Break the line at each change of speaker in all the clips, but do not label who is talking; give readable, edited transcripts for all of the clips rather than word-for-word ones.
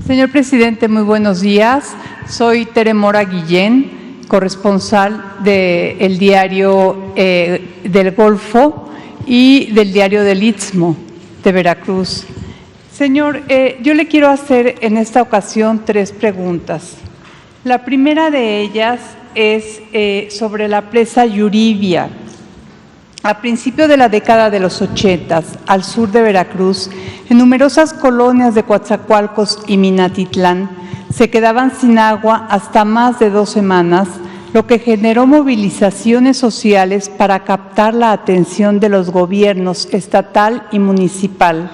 Señor presidente, muy buenos días. Soy Tere Mora Guillén, corresponsal del diario del Golfo y del diario del Istmo de Veracruz. Señor, yo le quiero hacer en esta ocasión 3 preguntas. La primera de ellas es sobre la presa Yuriria. A principios de la década de los 80, al sur de Veracruz, en numerosas colonias de Coatzacoalcos y Minatitlán, se quedaban sin agua hasta más de 2 semanas, lo que generó movilizaciones sociales para captar la atención de los gobiernos estatal y municipal.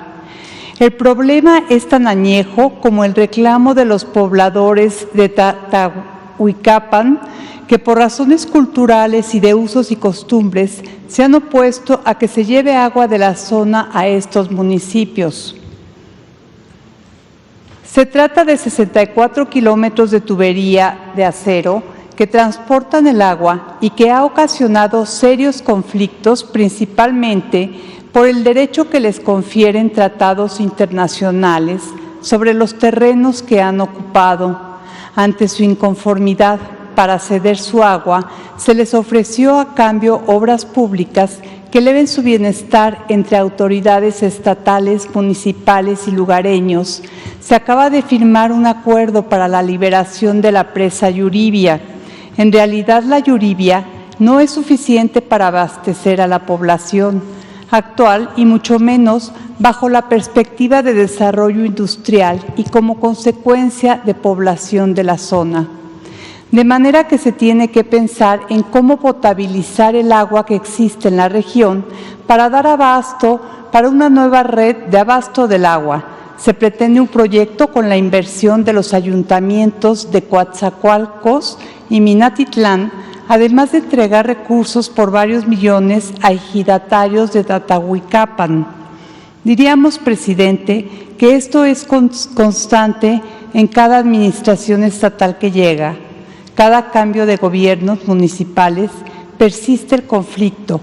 El problema es tan añejo como el reclamo de los pobladores de Tatahuicapan, que por razones culturales y de usos y costumbres se han opuesto a que se lleve agua de la zona a estos municipios. Se trata de 64 kilómetros de tubería de acero que transportan el agua y que ha ocasionado serios conflictos, principalmente por el derecho que les confieren tratados internacionales sobre los terrenos que han ocupado. Ante su inconformidad para ceder su agua, se les ofreció a cambio obras públicas que eleven su bienestar entre autoridades estatales, municipales y lugareños. Se acaba de firmar un acuerdo para la liberación de la presa Yuriria. En realidad, la Yuriria no es suficiente para abastecer a la población actual y mucho menos bajo la perspectiva de desarrollo industrial y como consecuencia de población de la zona. De manera que se tiene que pensar en cómo potabilizar el agua que existe en la región para dar abasto para una nueva red de abasto del agua. Se pretende un proyecto con la inversión de los ayuntamientos de Coatzacoalcos y Minatitlán, además de entregar recursos por varios millones a ejidatarios de Tatahuicapan. Diríamos, presidente, que esto es constante en cada administración estatal que llega. Cada cambio de gobiernos municipales persiste el conflicto.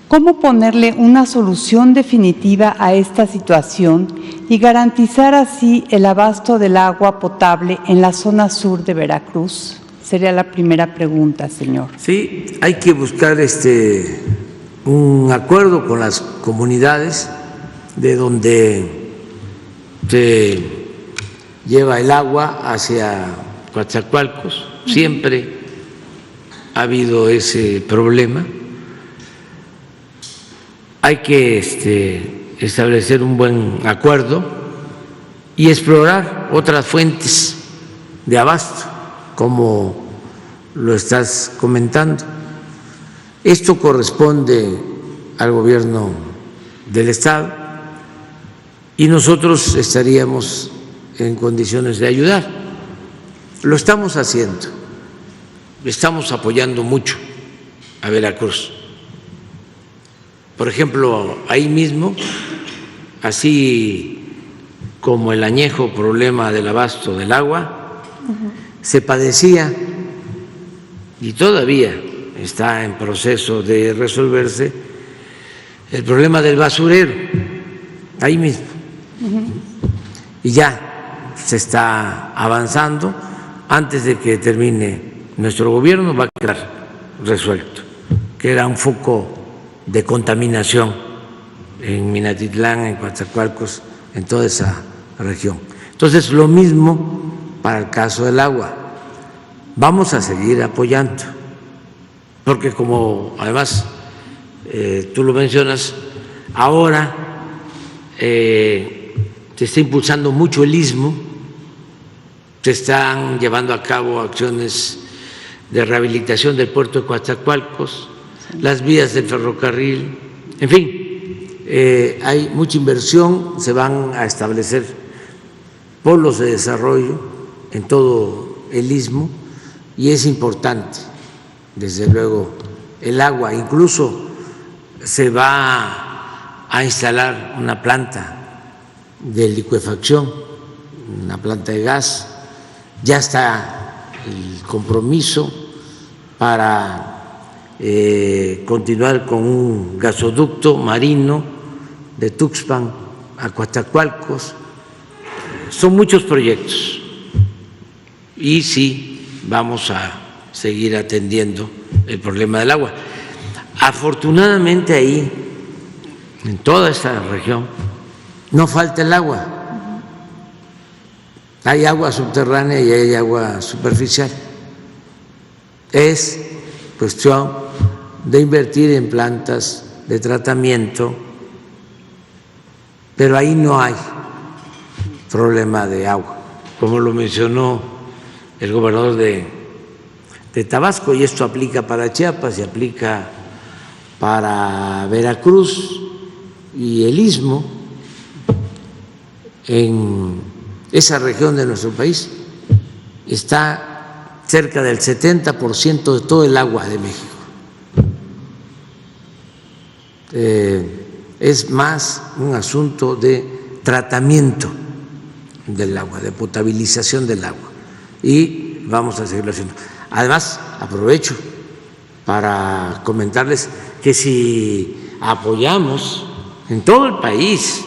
¿Cómo ponerle una solución definitiva a esta situación y garantizar así el abasto del agua potable en la zona sur de Veracruz? Sería la primera pregunta, señor.
Sí, hay que buscar un acuerdo con las comunidades de donde se lleva el agua hacia Coatzacoalcos. Siempre ha habido ese problema. Hay que establecer un buen acuerdo y explorar otras fuentes de abasto, como lo estás comentando. Esto corresponde al gobierno del Estado y nosotros estaríamos en condiciones de ayudar. Lo estamos haciendo, estamos apoyando mucho a Veracruz. Por ejemplo, ahí mismo, así como el añejo problema del abasto del agua, se padecía y todavía está en proceso de resolverse el problema del basurero, ahí mismo. Y ya se está avanzando. Antes de que termine nuestro gobierno va a quedar resuelto, que era un foco de contaminación en Minatitlán, en Coatzacoalcos, en toda esa región. Entonces, lo mismo para el caso del agua. Vamos a seguir apoyando, porque como además tú lo mencionas, ahora se está impulsando mucho el Istmo. Se están llevando a cabo acciones de rehabilitación del puerto de Coatzacoalcos, las vías del ferrocarril, en fin, hay mucha inversión, se van a establecer polos de desarrollo en todo el Istmo y es importante, desde luego, el agua. Incluso se va a instalar una planta de licuefacción, una planta de gas. Ya está el compromiso para continuar con un gasoducto marino de Tuxpan a Coatzacoalcos, son muchos proyectos y sí vamos a seguir atendiendo el problema del agua. Afortunadamente ahí, en toda esta región, no falta el agua. Hay agua subterránea y hay agua superficial. Es cuestión de invertir en plantas de tratamiento, pero ahí no hay problema de agua, como lo mencionó el gobernador de Tabasco, y esto aplica para Chiapas y aplica para Veracruz y el Istmo. En esa región de nuestro país está cerca del 70% de todo el agua de México. Es más un asunto de tratamiento del agua, de potabilización del agua, y vamos a seguirlo haciendo. Además, aprovecho para comentarles que si apoyamos en todo el país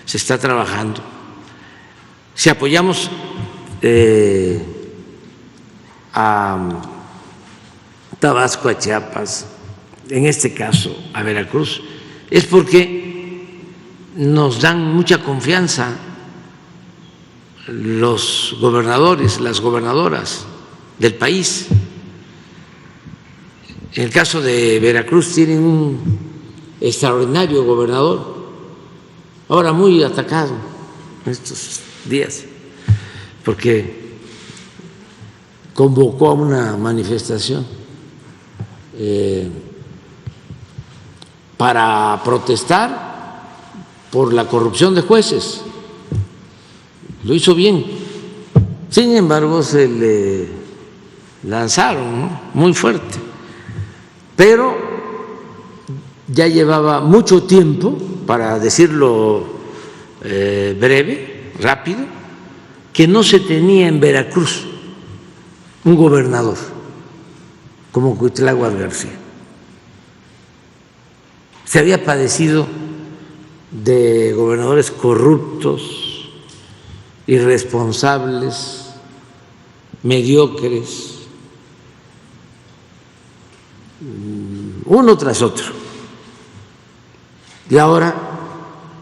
se está trabajando, si apoyamos a Tabasco, a Chiapas, en este caso a Veracruz, es porque nos dan mucha confianza los gobernadores, las gobernadoras del país. En el caso de Veracruz tienen un extraordinario gobernador, ahora muy atacado en estos días, porque convocó a una manifestación para protestar por la corrupción de jueces. Lo hizo bien. Sin embargo, se le lanzaron, ¿no?, muy fuerte. Pero ya llevaba mucho tiempo, para decirlo breve, rápido, que no se tenía en Veracruz un gobernador como Cuitláhuac García. Se había padecido de gobernadores corruptos, irresponsables, mediocres, uno tras otro. Y ahora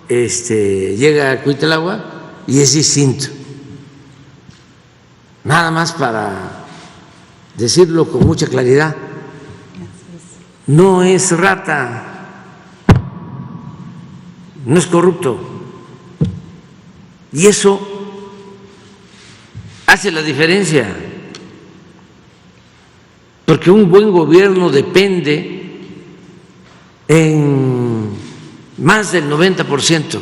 llega Cuitláhuac y es distinto. Nada más para decirlo con mucha claridad, no es rata, no es corrupto, y eso hace la diferencia, porque un buen gobierno depende en más del 90%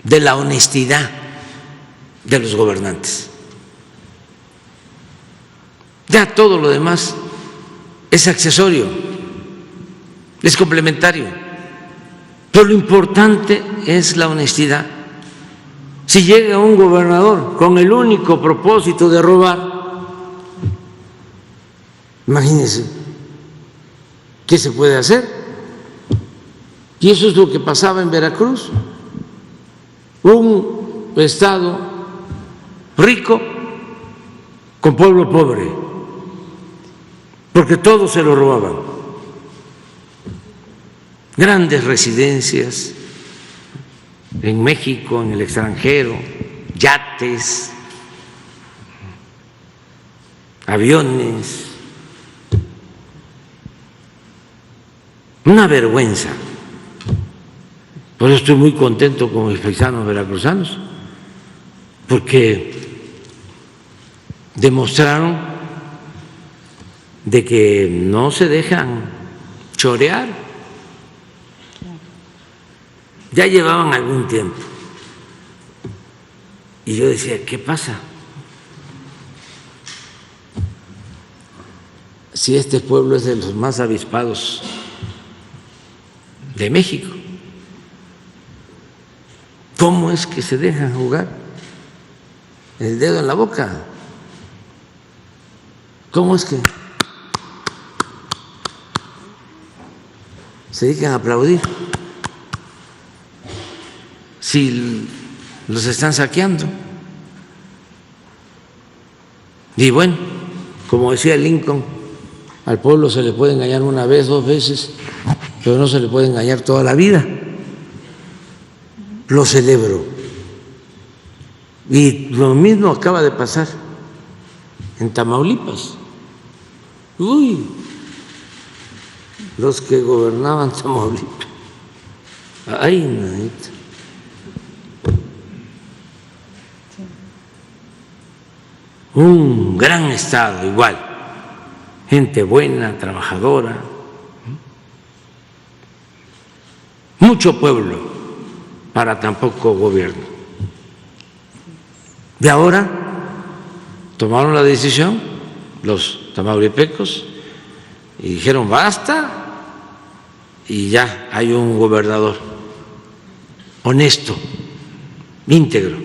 de la honestidad de los gobernantes. Ya todo lo demás es accesorio, es complementario, pero lo importante es la honestidad. Si llega un gobernador con el único propósito de robar, imagínense qué se puede hacer. Y eso es lo que pasaba en Veracruz, un estado rico con pueblo pobre, porque todos se lo robaban. Grandes residencias en México, en el extranjero, yates, aviones, una vergüenza. Por eso estoy muy contento con mis paisanos veracruzanos, porque demostraron de que no se dejan chorear. Ya llevaban algún tiempo y yo decía, ¿qué pasa? Si este pueblo es de los más avispados de México, ¿cómo es que se dejan jugar el dedo en la boca? ¿Cómo es que se dedican a aplaudir? si los están saqueando. Y bueno, como decía Lincoln, al pueblo se le puede engañar una vez, 2 veces, pero no se le puede engañar toda la vida. Lo celebro. Y lo mismo acaba de pasar en Tamaulipas. Uy, los que gobernaban Tamaulipas. Ay, nanita. Un gran estado igual, gente buena, trabajadora, mucho pueblo para tan poco gobierno. Y ahora tomaron la decisión los tamaulipecos y dijeron basta, y ya hay un gobernador honesto, íntegro.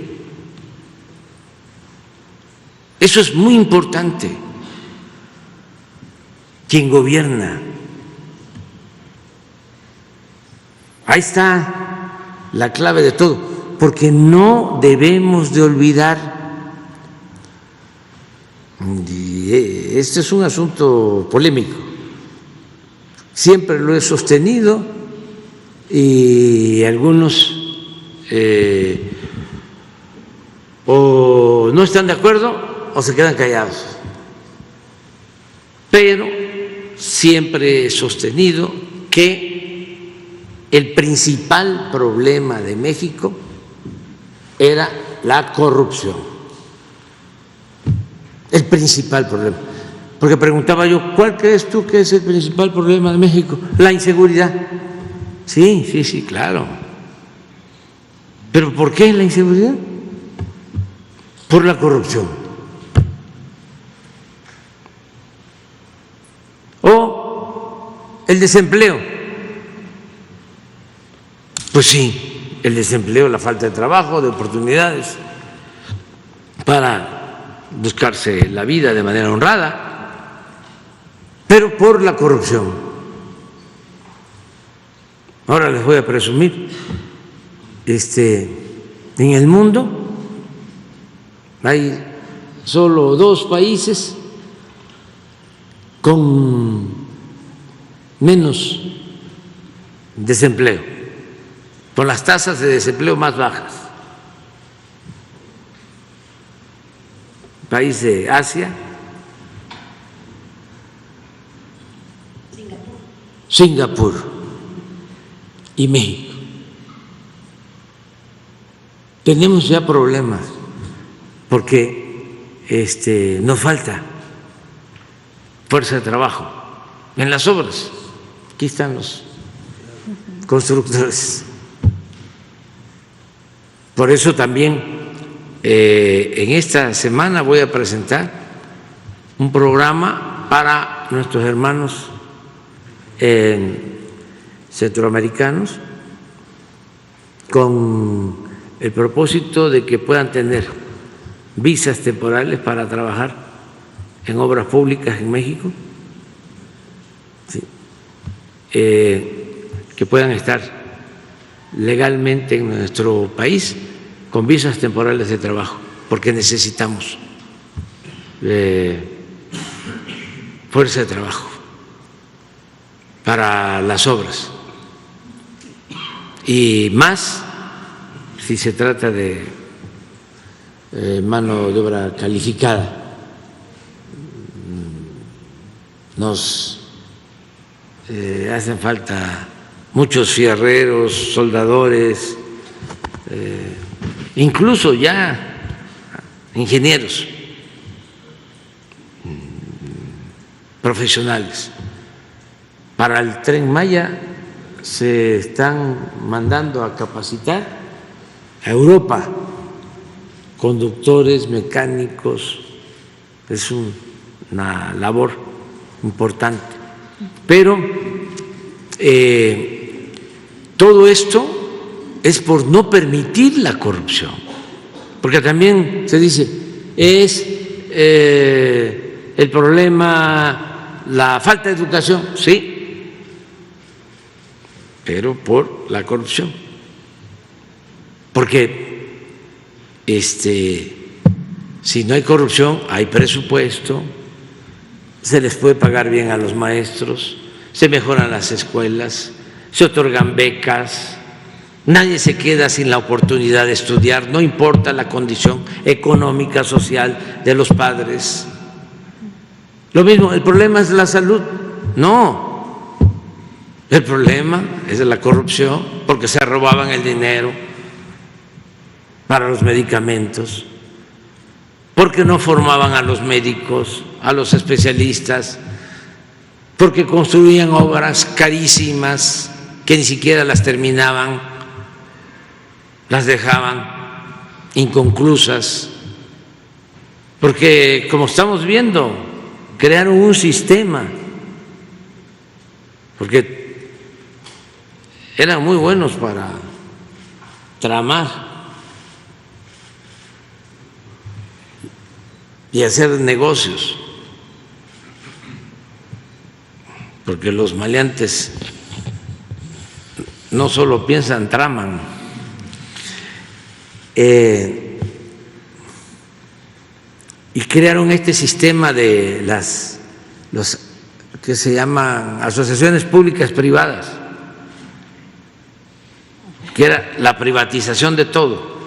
Eso es muy importante. Quien gobierna. Ahí está la clave de todo, porque no debemos de olvidar, y este es un asunto polémico, siempre lo he sostenido y algunos o no están de acuerdo o se quedan callados, pero siempre he sostenido que el principal problema de México era la corrupción, el principal problema. Porque preguntaba yo, ¿cuál crees tú que es el principal problema de México? La inseguridad. Sí, claro. ¿Pero por qué la inseguridad? Por la corrupción. O el desempleo. Pues sí, el desempleo, la falta de trabajo, de oportunidades para buscarse la vida de manera honrada, pero por la corrupción. Ahora les voy a presumir, en el mundo hay solo 2 países con menos desempleo, con las tasas de desempleo más bajas. País de Asia, Singapur y México. Tenemos ya problemas porque nos falta fuerza de trabajo en las obras. Aquí están los constructores. Por eso también en esta semana voy a presentar un programa para nuestros hermanos centroamericanos con el propósito de que puedan tener visas temporales para trabajar en obras públicas en México, ¿sí? Que puedan estar legalmente en nuestro país con visas temporales de trabajo, porque necesitamos fuerza de trabajo para las obras, y más si se trata de mano de obra calificada. Nos hacen falta muchos fierreros, soldadores, incluso ya ingenieros profesionales. Para el Tren Maya se están mandando a capacitar a Europa conductores, mecánicos. Es una labor importante, pero todo esto es por no permitir la corrupción, porque también se dice es el problema la falta de educación, sí, pero por la corrupción. porque si no hay corrupción, hay presupuesto, se les puede pagar bien a los maestros, se mejoran las escuelas, se otorgan becas, nadie se queda sin la oportunidad de estudiar, no importa la condición económica, social de los padres. Lo mismo, el problema es la salud. No, el problema es la corrupción, porque se robaban el dinero para los medicamentos, porque no formaban a los médicos, a los especialistas, porque construían obras carísimas que ni siquiera las terminaban, las dejaban inconclusas, porque como estamos viendo, crearon un sistema, porque eran muy buenos para tramar y hacer negocios, porque los maleantes no solo piensan, traman. Y crearon este sistema de los que se llaman asociaciones públicas privadas, que era la privatización de todo,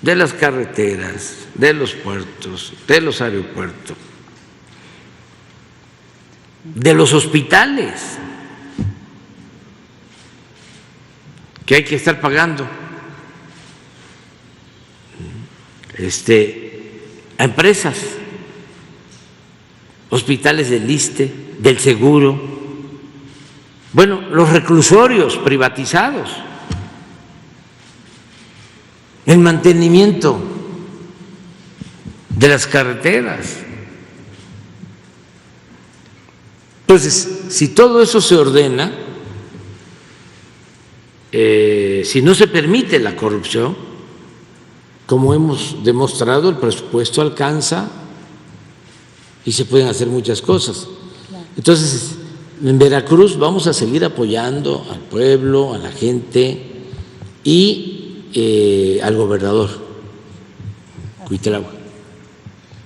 de las carreteras, de los puertos, de los aeropuertos, de los hospitales, que hay que estar pagando a empresas, hospitales del ISSSTE, del Seguro, bueno, los reclusorios privatizados, el mantenimiento de las carreteras. Entonces, si todo eso se ordena, si no se permite la corrupción, como hemos demostrado, el presupuesto alcanza y se pueden hacer muchas cosas. Entonces, en Veracruz vamos a seguir apoyando al pueblo, a la gente y al gobernador Cuitlahua.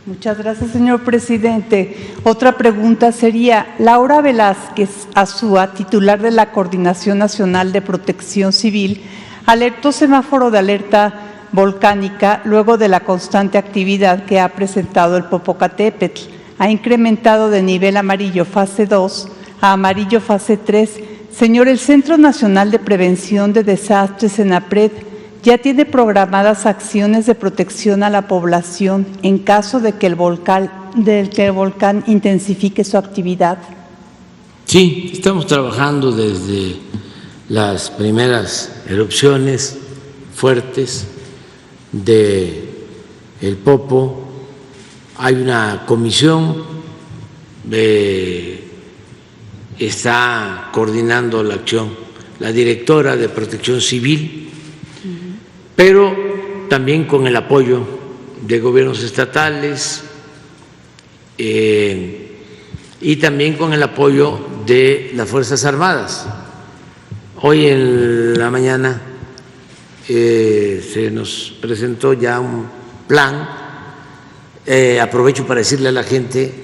Muchas gracias, señor presidente. Otra pregunta sería, Laura Velázquez Azúa, titular de la Coordinación Nacional de Protección Civil, alertó semáforo de alerta volcánica luego de la constante actividad que ha presentado el Popocatépetl. Ha incrementado de nivel amarillo fase 2 a amarillo fase 3. Señor, el Centro Nacional de Prevención de Desastres, CENAPRED, ya tiene programadas acciones de protección a la población en caso de que el volcán intensifique su actividad.
Sí, estamos trabajando desde las primeras erupciones fuertes de el Popo. Hay una comisión, está coordinando la acción la directora de Protección Civil, pero también con el apoyo de gobiernos estatales y también con el apoyo de las Fuerzas Armadas. Hoy en la mañana se nos presentó ya un plan. Aprovecho para decirle a la gente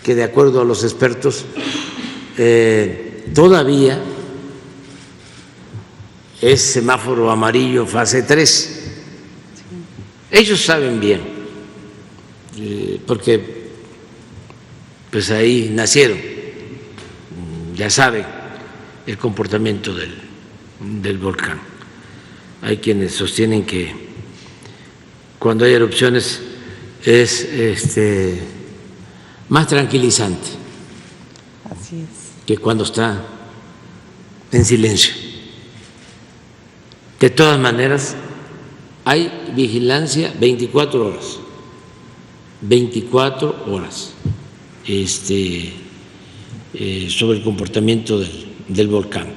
que, de acuerdo a los expertos, todavía es semáforo amarillo fase 3. Ellos saben bien, porque pues ahí nacieron, ya saben el comportamiento del volcán. Hay quienes sostienen que cuando hay erupciones es más tranquilizante.
Así es.
Que cuando está en silencio. De todas maneras, hay vigilancia 24 horas. 24 horas sobre el comportamiento del volcán.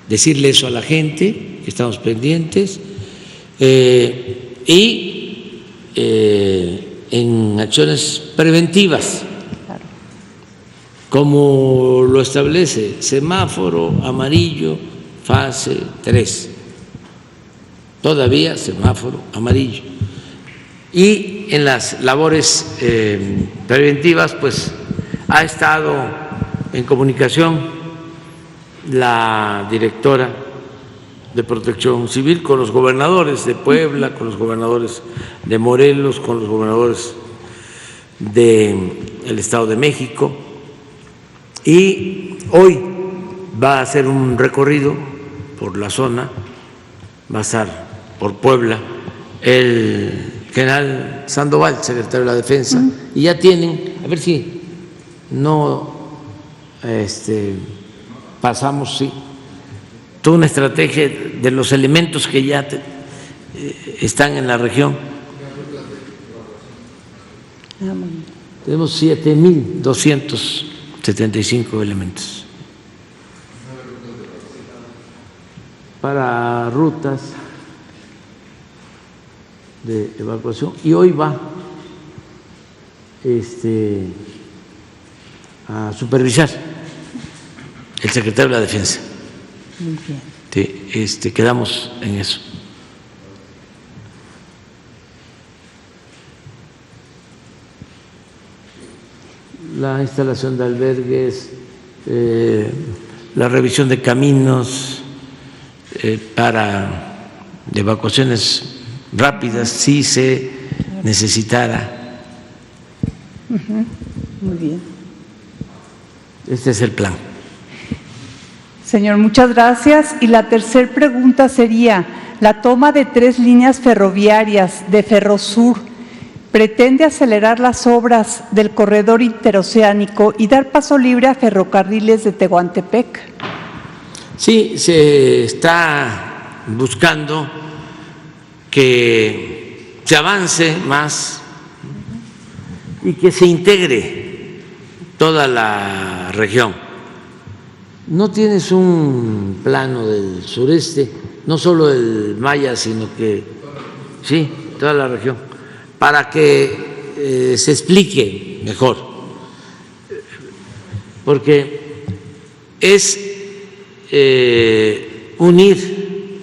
Decirle eso a la gente, que estamos pendientes, y en acciones preventivas, como lo establece semáforo amarillo fase 3. todavía semáforo amarillo. Y en las labores preventivas, pues ha estado en comunicación la directora de Protección Civil con los gobernadores de Puebla, con los gobernadores de Morelos, con los gobernadores del Estado de México, y hoy va a hacer un recorrido por la zona, va a estar por Puebla el general Sandoval, secretario de la Defensa, y ya tienen, a ver si no pasamos, sí, toda una estrategia de los elementos que ya están en la región. Tenemos 7.275 elementos para rutas de evacuación, y hoy va a supervisar el secretario de la Defensa.
Muy bien.
Quedamos en eso. La instalación de albergues, la revisión de caminos para evacuaciones rápidas si se necesitara.
Muy bien.
Este es el plan.
Señor, muchas gracias. Y la tercera pregunta sería, la toma de 3 líneas ferroviarias de Ferrosur pretende acelerar las obras del corredor interoceánico y dar paso libre a ferrocarriles de Tehuantepec.
Sí, se está buscando que se avance más y que se integre toda la región. No tienes un plano del sureste, no solo el Maya, sino que sí, toda la región, para que se explique mejor, porque es unir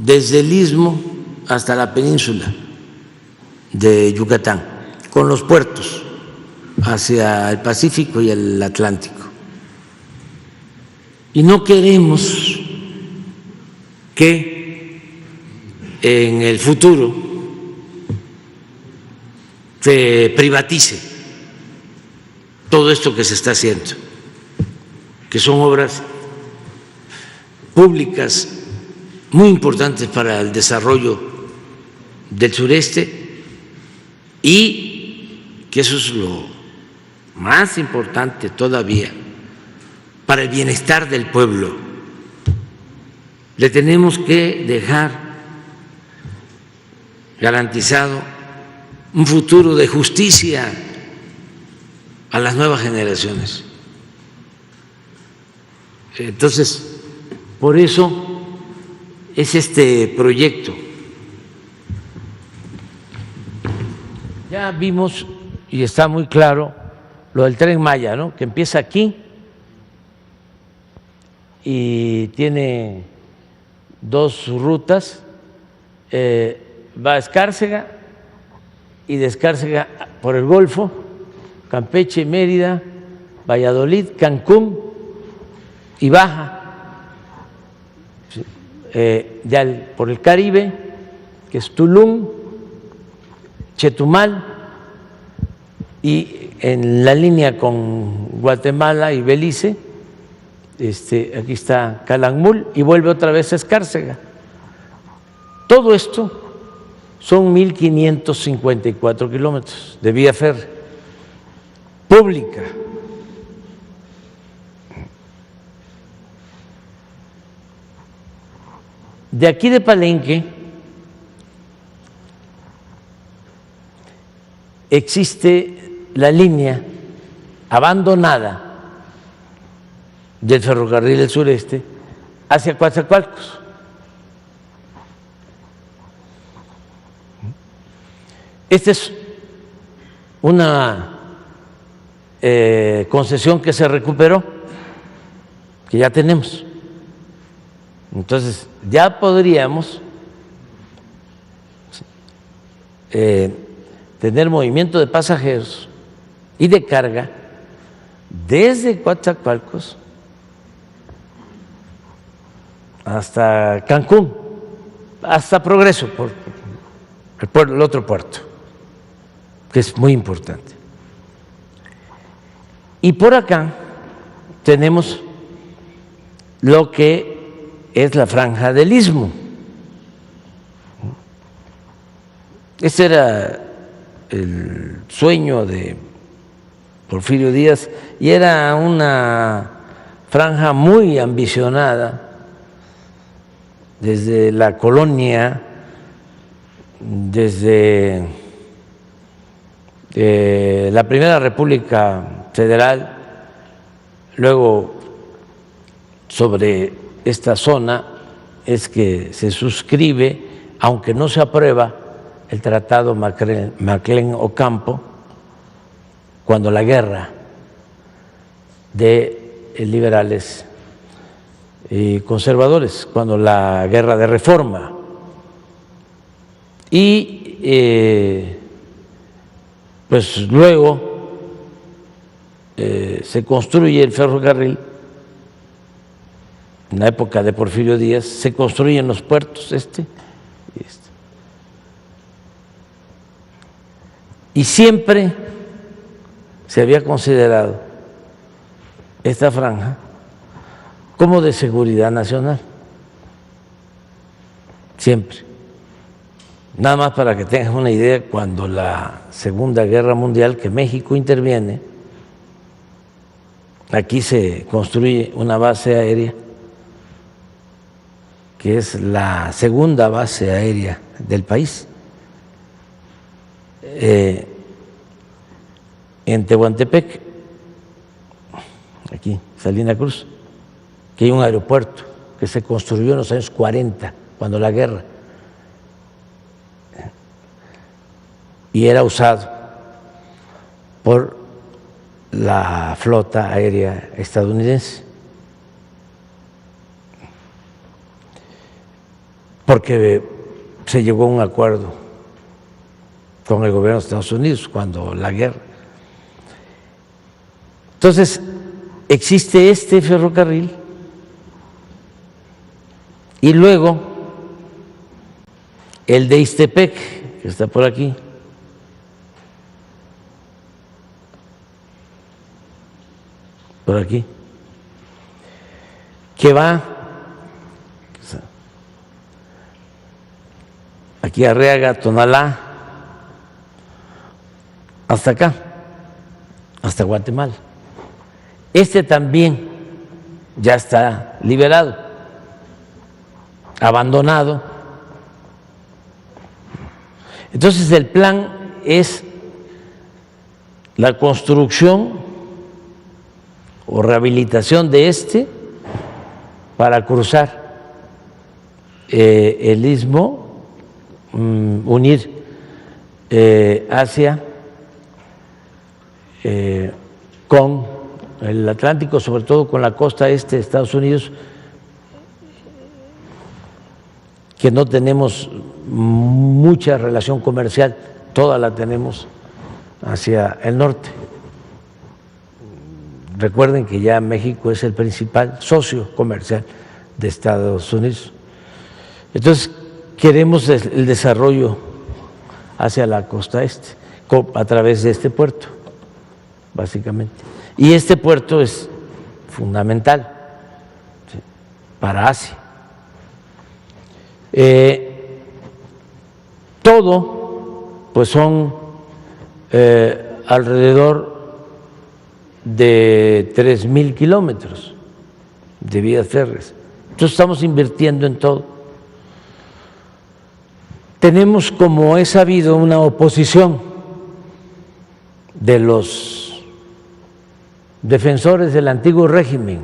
desde el istmo hasta la península de Yucatán, con los puertos hacia el Pacífico y el Atlántico. Y no queremos que en el futuro se privatice todo esto que se está haciendo, que son obras públicas muy importantes para el desarrollo del sureste, y que eso es lo más importante todavía para el bienestar del pueblo. Le tenemos que dejar garantizado un futuro de justicia a las nuevas generaciones. Entonces, por eso es este proyecto. Ya vimos y está muy claro lo del Tren Maya, ¿no? Que empieza aquí y tiene 2 rutas, va a Escárcega y de Escárcega por el Golfo, Campeche, Mérida, Valladolid, Cancún y baja ya por el Caribe, que es Tulum, Chetumal, y en la línea con Guatemala y Belice, aquí está Calakmul, y vuelve otra vez a Escárcega. Todo esto son 1.554 kilómetros de vía férrea pública. De aquí de Palenque existe la línea abandonada del ferrocarril del sureste hacia Coatzacoalcos. Esta es una concesión que se recuperó, que ya tenemos, Entonces, ya podríamos tener movimiento de pasajeros y de carga desde Coatzacoalcos hasta Cancún, hasta Progreso, por el otro puerto, que es muy importante. Y por acá tenemos lo que es la franja del Istmo. Ese era el sueño de Porfirio Díaz y era una franja muy ambicionada desde la colonia, desde la Primera República Federal, luego sobre esta zona es que se suscribe, aunque no se aprueba, el Tratado Maclén-Ocampo, cuando la guerra de liberales y conservadores, cuando la guerra de reforma. Y pues luego se construye el ferrocarril, en la época de Porfirio Díaz, se construyen los puertos este y este. Y siempre se había considerado esta franja como de seguridad nacional, siempre. Nada más para que tengan una idea, cuando la Segunda Guerra Mundial, que México interviene, aquí se construye una base aérea, que es la segunda base aérea del país, en Tehuantepec, aquí, Salina Cruz, que hay un aeropuerto que se construyó en los años 40, cuando la guerra, y era usado por la flota aérea estadounidense, porque se llegó a un acuerdo con el gobierno de Estados Unidos cuando la guerra. Entonces, existe este ferrocarril y luego el de Ixtepec, que está por aquí, que va aquí a Arriaga, Tonalá, hasta acá, hasta Guatemala. Este también ya está liberado, abandonado. Entonces el plan es la construcción o rehabilitación de este para cruzar el istmo, unir Asia con el Atlántico, sobre todo con la costa este de Estados Unidos, que no tenemos mucha relación comercial, toda la tenemos hacia el norte. Recuerden que ya México es el principal socio comercial de Estados Unidos. Entonces, queremos el desarrollo hacia la costa este, a través de este puerto, básicamente. Y este puerto es fundamental, ¿sí?, para Asia. Todo, pues son alrededor de 3,000 kilómetros de vías férreas. Entonces estamos invirtiendo en todo. Tenemos, como es sabido, una oposición de los defensores del antiguo régimen,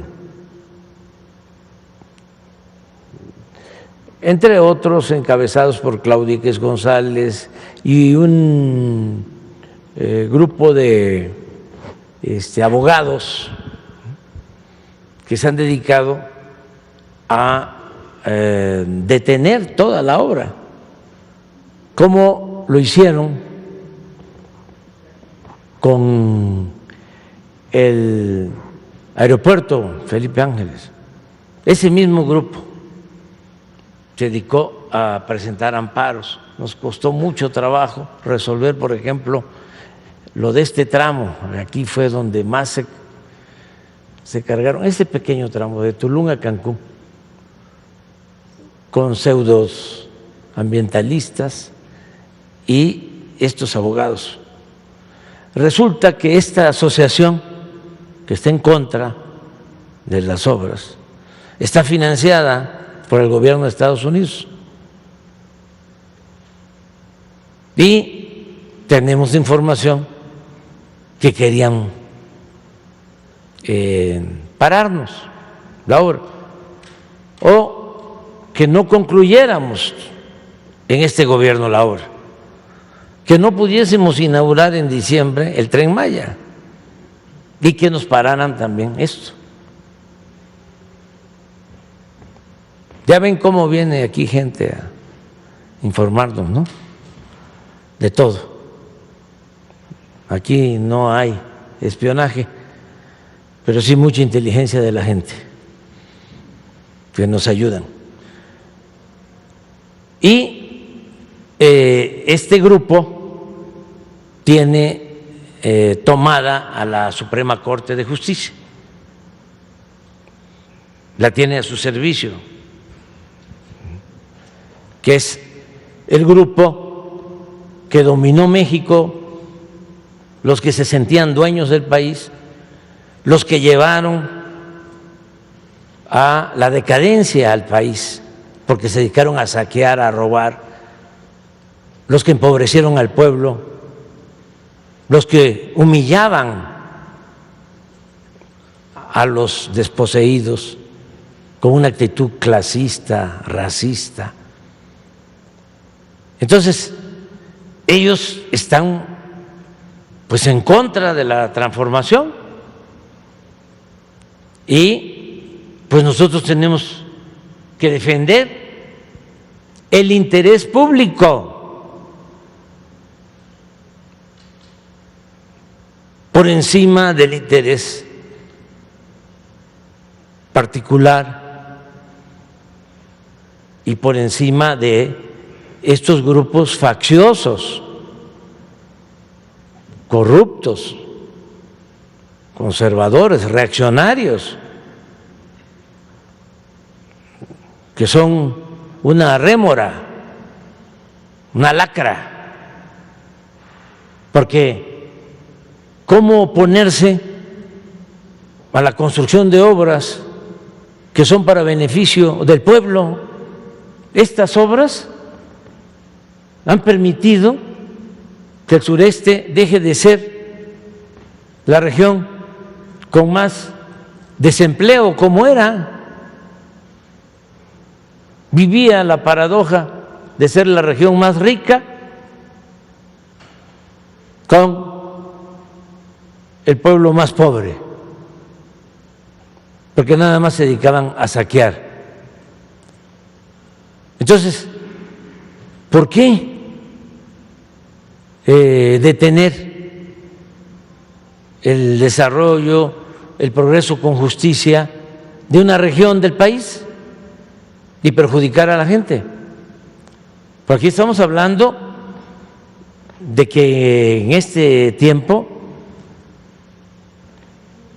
entre otros encabezados por Claudíquez González y un grupo de abogados que se han dedicado a detener toda la obra, como lo hicieron con el aeropuerto Felipe Ángeles. Ese mismo grupo se dedicó a presentar amparos. Nos costó mucho trabajo resolver, por ejemplo, lo de este tramo. Aquí fue donde más se cargaron, este pequeño tramo de Tulum a Cancún, con pseudos ambientalistas y estos abogados. Resulta que esta asociación que está en contra de las obras está financiada por el gobierno de Estados Unidos. Y tenemos información que querían pararnos la obra o que no concluyéramos en este gobierno la obra, que no pudiésemos inaugurar en diciembre el Tren Maya y que nos pararan también esto. Ya ven cómo viene aquí gente a informarnos, ¿no? De todo. Aquí no hay espionaje, pero sí mucha inteligencia de la gente que nos ayudan. Y este grupo tiene tomada a la Suprema Corte de Justicia, la tiene a su servicio, que es el grupo que dominó México, los que se sentían dueños del país, los que llevaron a la decadencia al país, porque se dedicaron a saquear, a robar, los que empobrecieron al pueblo, los que humillaban a los desposeídos con una actitud clasista, racista. Entonces, ellos están pues en contra de la transformación y pues nosotros tenemos que defender el interés público por encima del interés particular y por encima de estos grupos facciosos, corruptos, conservadores, reaccionarios, que son una rémora, una lacra, porque ¿cómo oponerse a la construcción de obras que son para beneficio del pueblo? Estas obras han permitido que el sureste deje de ser la región con más desempleo como era. Vivía la paradoja de ser la región más rica con el pueblo más pobre, porque nada más se dedicaban a saquear. Entonces, ¿por qué detener el desarrollo, el progreso con justicia de una región del país y perjudicar a la gente? Porque aquí estamos hablando de que en este tiempo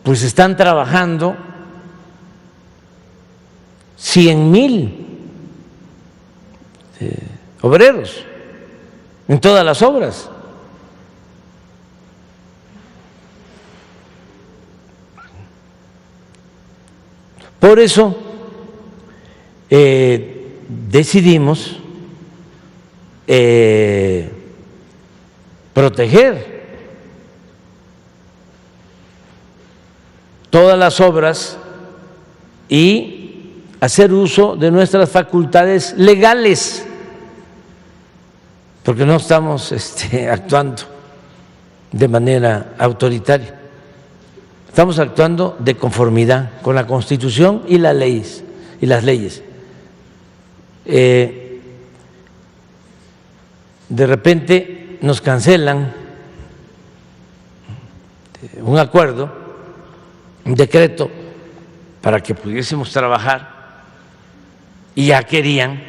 pues están trabajando 100,000 obreros en todas las obras. Por eso decidimos proteger todas las obras y hacer uso de nuestras facultades legales, porque no estamos actuando de manera autoritaria. Estamos actuando de conformidad con la Constitución y las leyes. de repente nos cancelan un acuerdo, un decreto para que pudiésemos trabajar y ya querían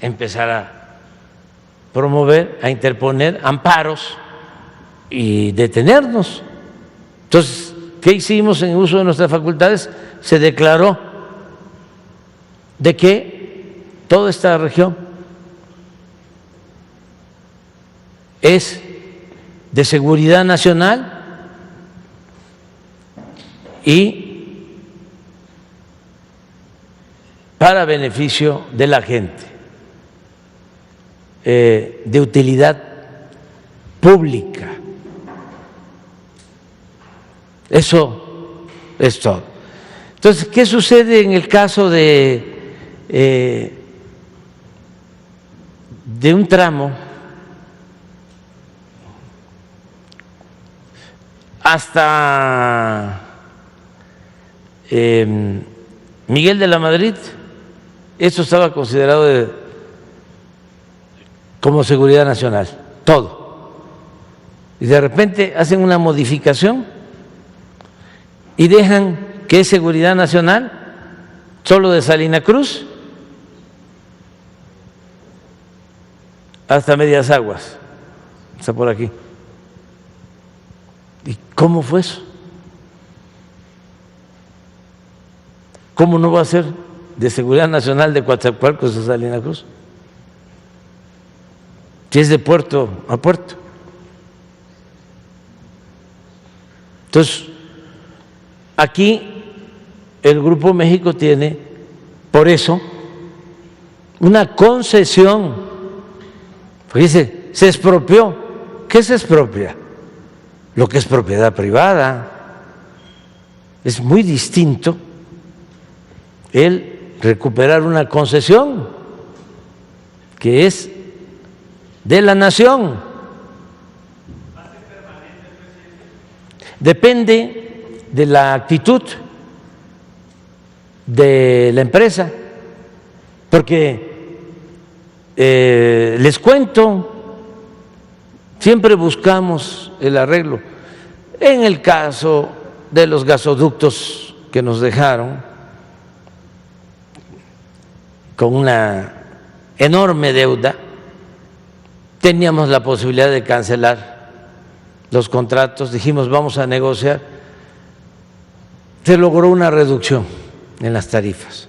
empezar a promover, a interponer amparos y detenernos. Entonces, ¿qué hicimos en uso de nuestras facultades? Se declaró de que toda esta región es de seguridad nacional y para beneficio de la gente, de utilidad pública. Eso es todo. Entonces, ¿qué sucede en el caso de un tramo hasta Miguel de la Madrid? Esto estaba considerado como seguridad nacional, todo. Y de repente hacen una modificación y dejan que es seguridad nacional solo de Salina Cruz hasta Medias Aguas, está por aquí. ¿Y cómo fue eso? ¿Cómo no va a ser de seguridad nacional de Coatzacoalcos a Salina Cruz? Si es de puerto a puerto. Entonces, aquí el Grupo México tiene, por eso, una concesión. Fíjese, se expropió. ¿Qué se expropia? Lo que es propiedad privada. Es muy distinto el recuperar una concesión que es de la nación. Depende de la actitud de la empresa, porque les cuento, siempre buscamos el arreglo. En el caso de los gasoductos que nos dejaron con una enorme deuda, teníamos la posibilidad de cancelar los contratos, dijimos vamos a negociar, se logró una reducción en las tarifas.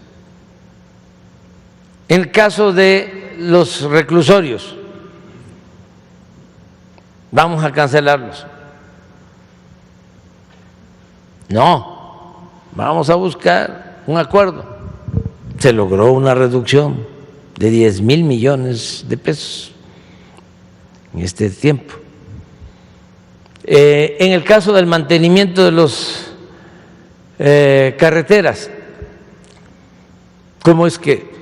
En el caso de los reclusorios, vamos a cancelarlos. No, vamos a buscar un acuerdo. Se logró una reducción de 10,000 millones de pesos en este tiempo. En el caso del mantenimiento de las carreteras, ¿cómo es que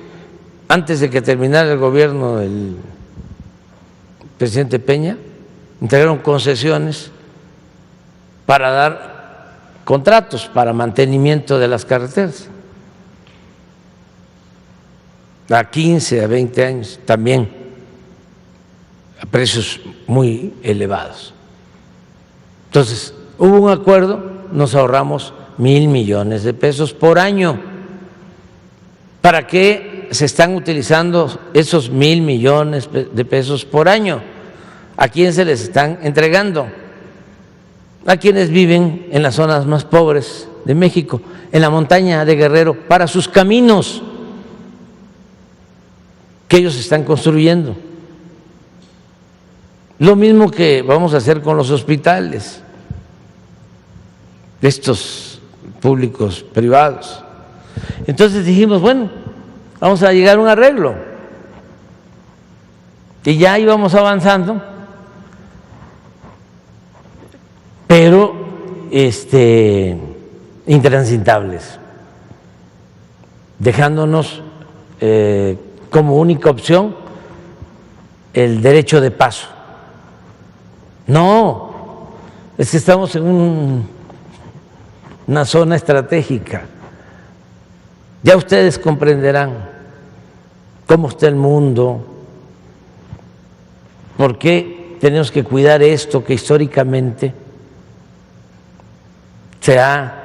antes de que terminara el gobierno del presidente Peña, entregaron concesiones para dar contratos para mantenimiento de las carreteras? A 15, a 20 años, también a precios muy elevados. Entonces, hubo un acuerdo, nos ahorramos 1,000 millones de pesos por año. ¿Para qué se están utilizando esos 1,000 millones de pesos por año? ¿A quién se les están entregando? A quienes viven en las zonas más pobres de México, en la montaña de Guerrero, para sus caminos que ellos están construyendo. Lo mismo que vamos a hacer con los hospitales, estos públicos privados. Entonces dijimos, bueno, vamos a llegar a un arreglo. Y ya íbamos avanzando, pero intransitables, dejándonos como única opción el derecho de paso. No, es que estamos en una zona estratégica. Ya ustedes comprenderán cómo está el mundo, por qué tenemos que cuidar esto que históricamente se ha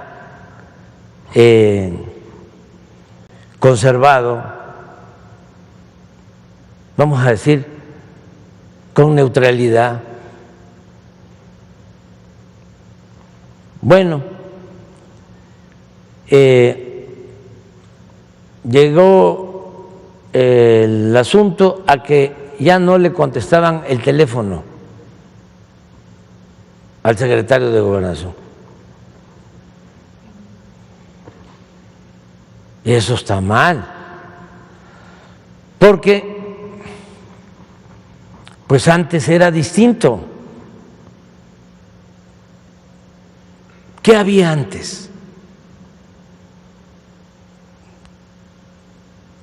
conservado, vamos a decir, con neutralidad. Bueno, llegó el asunto a que ya no le contestaban el teléfono al secretario de Gobernación. Y eso está mal, porque pues antes era distinto. ¿Qué había antes?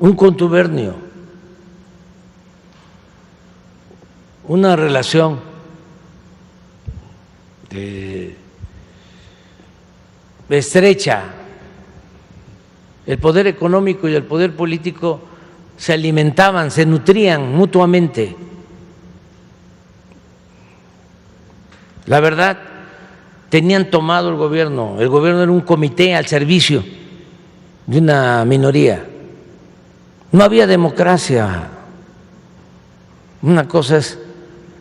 Un contubernio, una relación estrecha. El poder económico y el poder político se alimentaban, se nutrían mutuamente. La verdad, tenían tomado el gobierno era un comité al servicio de una minoría. No había democracia. Una cosa es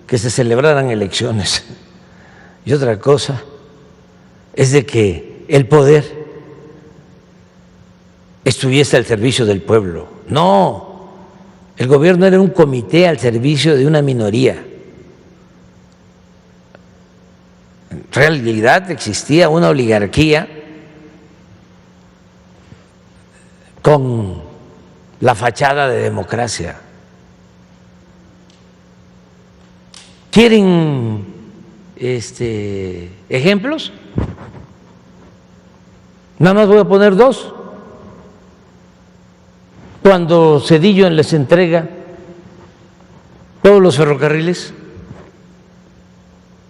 que se celebraran elecciones y otra cosa es de que el poder estuviese al servicio del pueblo. No, el gobierno era un comité al servicio de una minoría. En realidad existía una oligarquía con la fachada de democracia. ¿Quieren ejemplos? Nada más voy a poner dos. Cuando Zedillo les entrega todos los ferrocarriles,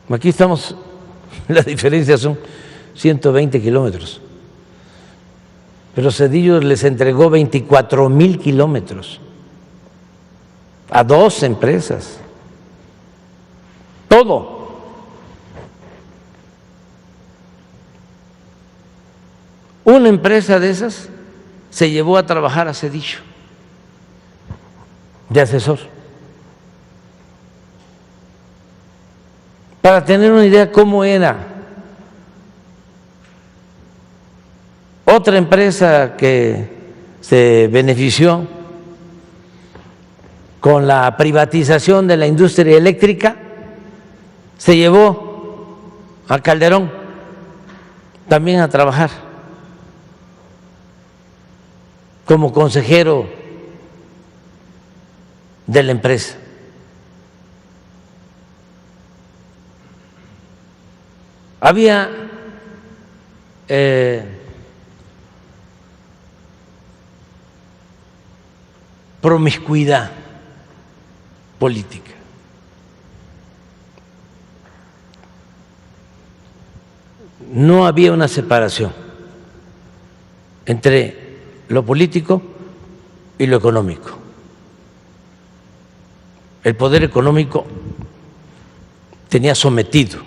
aquí estamos, la diferencia son 120 kilómetros, pero Zedillo les entregó 24,000 kilómetros a dos empresas, todo. Una empresa de esas se llevó a trabajar a Zedillo de asesor, para tener una idea cómo era. Otra empresa que se benefició con la privatización de la industria eléctrica se llevó a Calderón también a trabajar como consejero de la empresa. Había promiscuidad política. No había una separación entre lo político y lo económico. El poder económico tenía sometido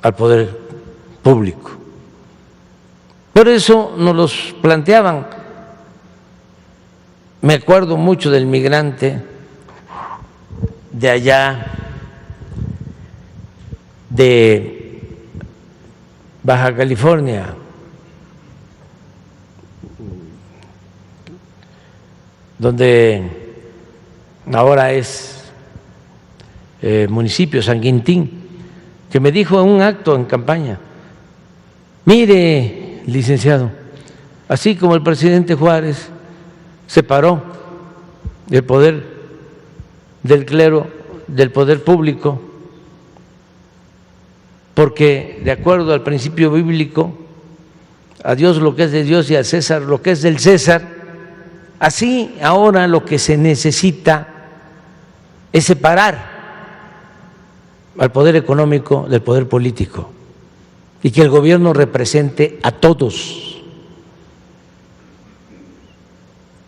al poder público. Por eso nos los planteaban. Me acuerdo mucho del migrante de allá de Baja California, donde ahora es municipio San Quintín, que me dijo en un acto en campaña: mire, licenciado, así como el presidente Juárez separó el poder del clero del poder público, porque de acuerdo al principio bíblico, a Dios lo que es de Dios y al César lo que es del César, así ahora lo que se necesita es separar al poder económico del poder político y que el gobierno represente a todos.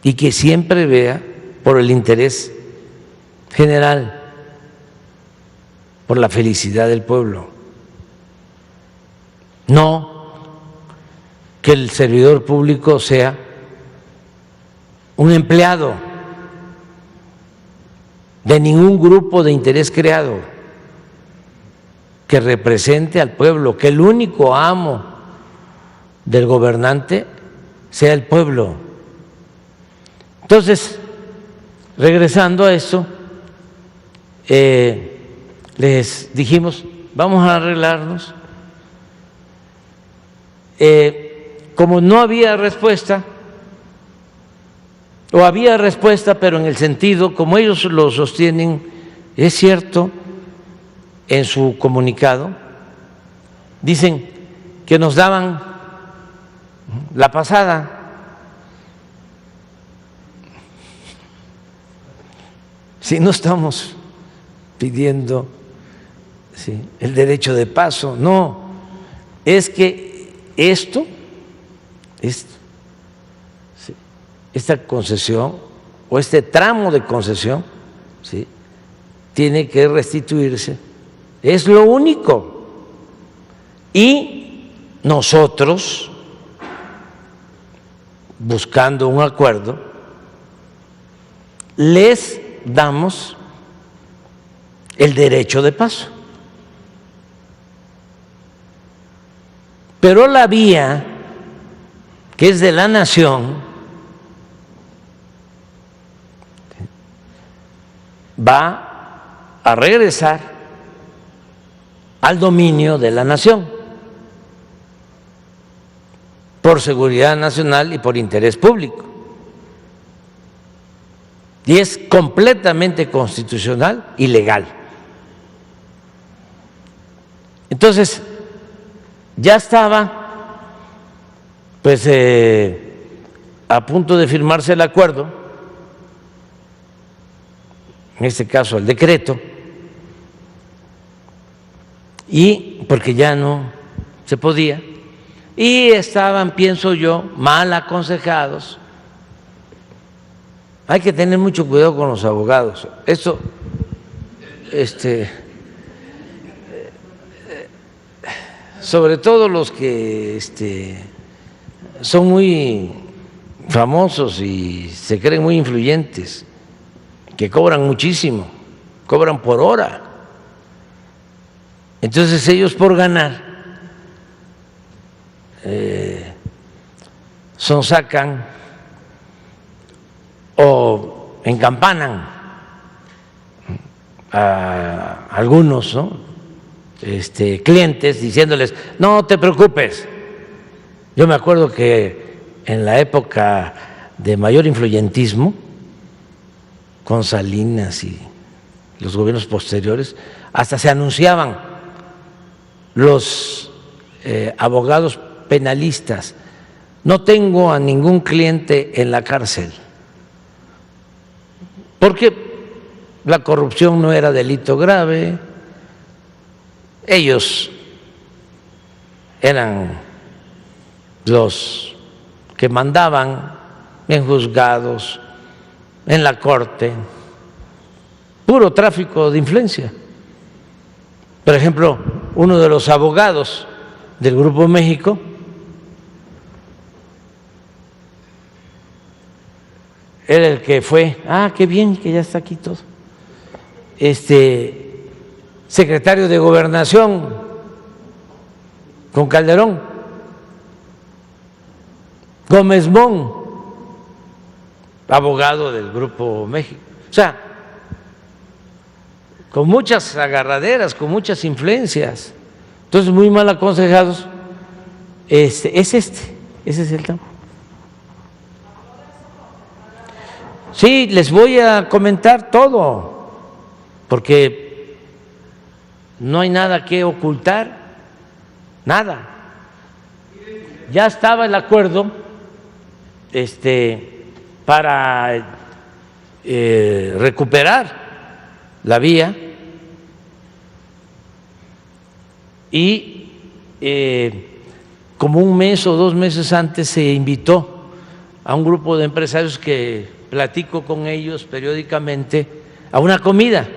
y que siempre vea por el interés general, por la felicidad del pueblo. No que el servidor público sea un empleado de ningún grupo de interés creado, que represente al pueblo, que el único amo del gobernante sea el pueblo. Entonces, regresando a eso, les dijimos, vamos a arreglarnos. Como no había respuesta, o había respuesta, pero en el sentido, como ellos lo sostienen, es cierto, en su comunicado, dicen que nos daban la pasada. Si no estamos pidiendo el derecho de paso, no, es que esta concesión o este tramo de concesión tiene que restituirse, es lo único. Y nosotros, buscando un acuerdo, les damos el derecho de paso. Pero la vía que es de la nación va a regresar al dominio de la nación por seguridad nacional y por interés público. Y es completamente constitucional y legal. Entonces, ya estaba pues a punto de firmarse el acuerdo, en este caso el decreto, y porque ya no se podía, y estaban, pienso yo, mal aconsejados. Hay que tener mucho cuidado con los abogados. Esto, sobre todo los que son muy famosos y se creen muy influyentes, que cobran muchísimo, cobran por hora. Entonces ellos, por ganar, sonsacan o encampanan a algunos, ¿no?, clientes, diciéndoles, no te preocupes. Yo me acuerdo que en la época de mayor influyentismo, con Salinas y los gobiernos posteriores, hasta se anunciaban los abogados penalistas: no tengo a ningún cliente en la cárcel, porque la corrupción no era delito grave, ellos eran los que mandaban en juzgados, en la corte, puro tráfico de influencia. Por ejemplo, uno de los abogados del Grupo México era el que fue, qué bien que ya está aquí todo, secretario de Gobernación con Calderón, Gómez Mon, abogado del Grupo México. O sea, con muchas agarraderas, con muchas influencias. Entonces, muy mal aconsejados. Ese es el tema. Sí, les voy a comentar todo, porque no hay nada que ocultar, nada. Ya estaba el acuerdo para recuperar la vía, y como un mes o 2 meses antes se invitó a un grupo de empresarios que platico con ellos periódicamente a una comida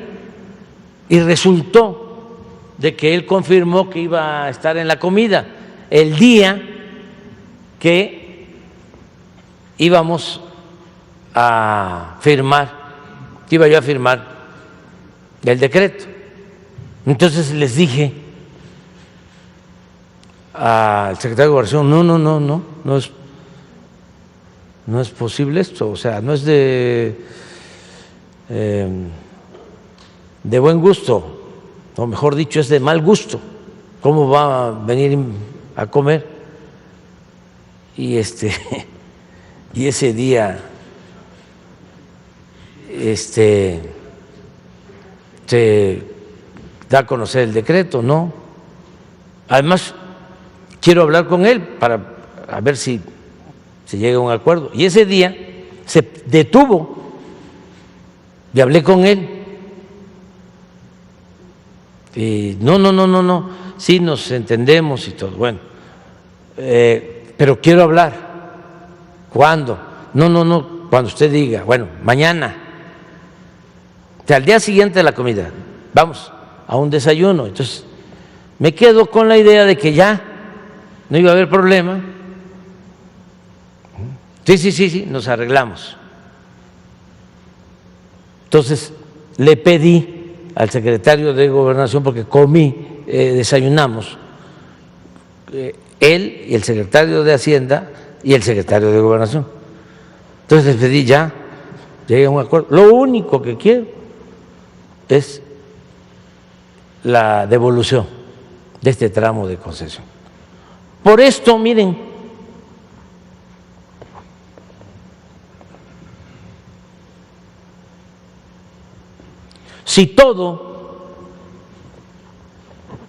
y resultó de que él confirmó que iba a estar en la comida el día que íbamos a firmar, que iba yo a firmar el decreto. Entonces les dije al secretario de Gobernación, no es posible esto, o sea, no es de buen gusto, o mejor dicho, es de mal gusto. ¿Cómo va a venir a comer? Y y ese día se da a conocer el decreto, ¿no? Además, quiero hablar con él para a ver si se llega a un acuerdo. Y ese día se detuvo y hablé con él. Y no, sí nos entendemos y todo. Bueno, pero quiero hablar. ¿Cuándo? No, cuando usted diga. Bueno, mañana. O sea, al día siguiente de la comida, vamos a un desayuno. Entonces, me quedo con la idea de que ya no iba a haber problema. Sí, nos arreglamos. Entonces, le pedí al secretario de Gobernación, porque desayunamos, él y el secretario de Hacienda y el secretario de Gobernación. Entonces les pedí ya, llegué a un acuerdo. Lo único que quiero es la devolución de este tramo de concesión. Por esto, miren, si todo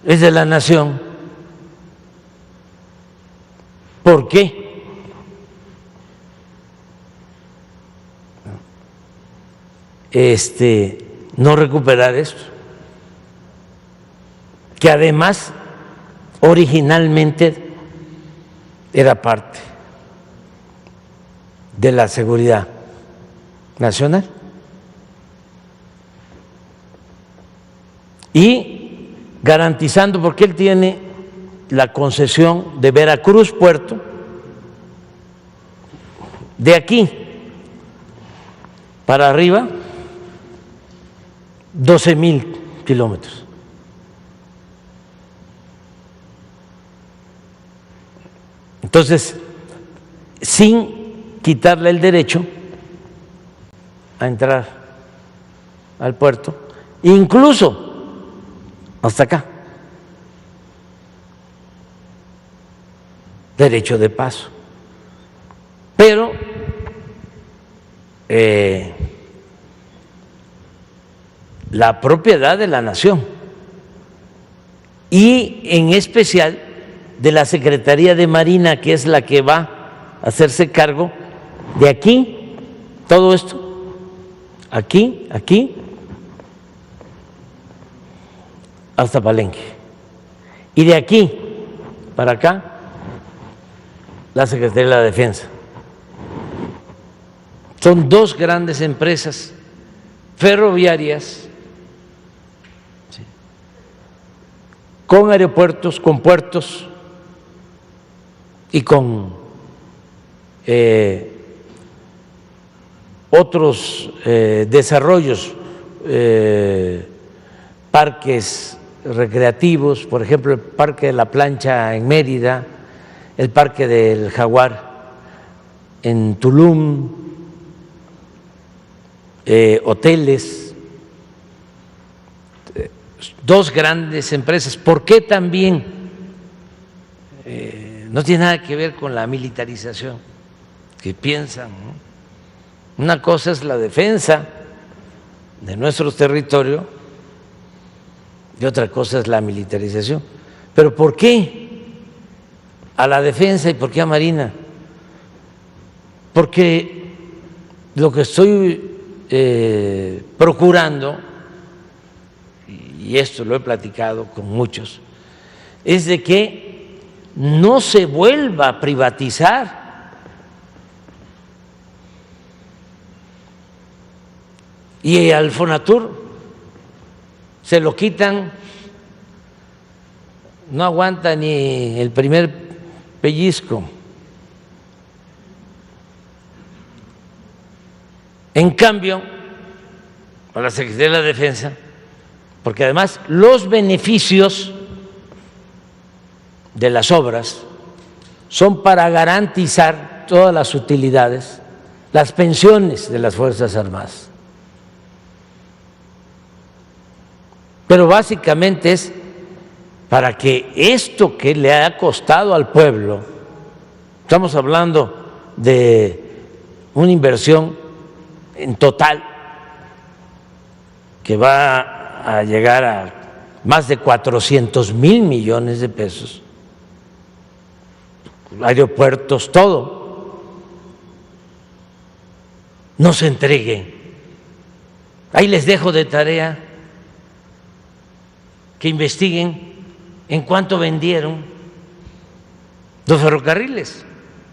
es de la nación, ¿por qué no recuperar esto? Que además originalmente era parte de la seguridad nacional. Y garantizando, porque él tiene la concesión de Veracruz Puerto, de aquí para arriba, 12,000 kilómetros. Entonces, sin quitarle el derecho a entrar al puerto, incluso hasta acá, derecho de paso, pero la propiedad de la nación y en especial de la Secretaría de Marina, que es la que va a hacerse cargo de aquí, todo esto, aquí, hasta Palenque, y de aquí para acá la Secretaría de la Defensa. Son dos grandes empresas ferroviarias, ¿sí?, con aeropuertos, con puertos y con otros desarrollos, parques recreativos, por ejemplo, el Parque de la Plancha en Mérida, el Parque del Jaguar en Tulum, hoteles, dos grandes empresas. ¿Por qué también? No tiene nada que ver con la militarización que piensan, ¿no? Una cosa es la defensa de nuestros territorios y otra cosa es la militarización. ¿Pero por qué a la defensa y por qué a Marina? Porque lo que estoy procurando, y esto lo he platicado con muchos, es de que no se vuelva a privatizar y al Fonatur se lo quitan, no aguanta ni el primer pellizco. En cambio, a la Secretaría de la Defensa, porque además los beneficios de las obras son para garantizar todas las utilidades, las pensiones de las Fuerzas Armadas. Pero básicamente es para que esto que le ha costado al pueblo, estamos hablando de una inversión en total que va a llegar a más de 400,000 millones de pesos, aeropuertos, todo, no se entregue. Ahí les dejo de tarea que investiguen en cuánto vendieron los ferrocarriles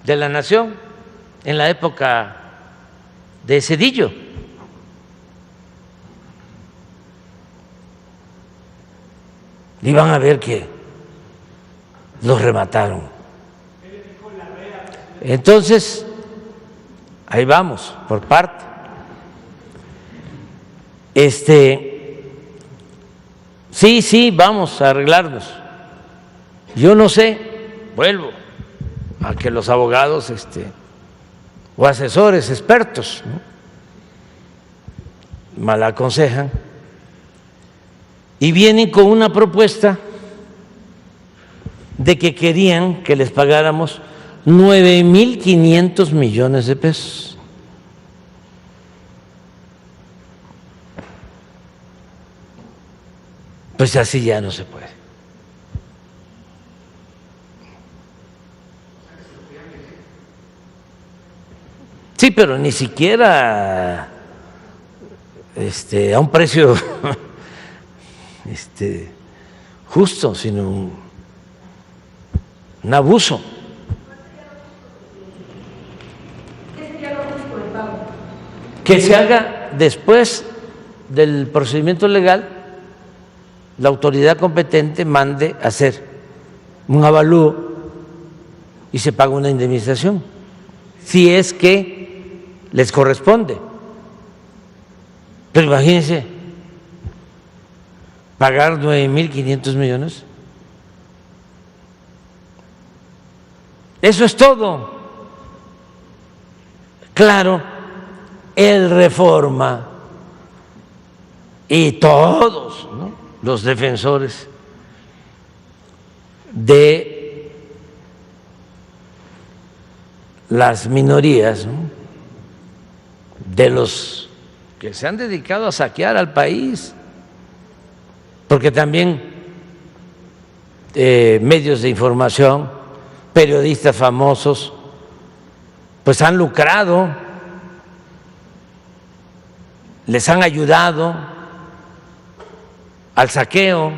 de la nación en la época de Zedillo. Y van a ver que los remataron. Entonces, ahí vamos, por parte. Sí, vamos a arreglarnos. Yo no sé, vuelvo a que los abogados o asesores expertos, ¿no?, mal aconsejan y vienen con una propuesta de que querían que les pagáramos 9,500 millones de pesos. Pues así ya no se puede. Sí, pero ni siquiera a un precio justo, sino un abuso. Que se haga después del procedimiento legal, la autoridad competente mande a hacer un avalúo y se paga una indemnización, si es que les corresponde. Pero imagínense, pagar 9,500 millones. Eso es todo. Claro, el Reforma y todos, ¿no?, los defensores de las minorías, ¿no?, de los que se han dedicado a saquear al país, porque también medios de información, periodistas famosos, pues han lucrado, les han ayudado al saqueo.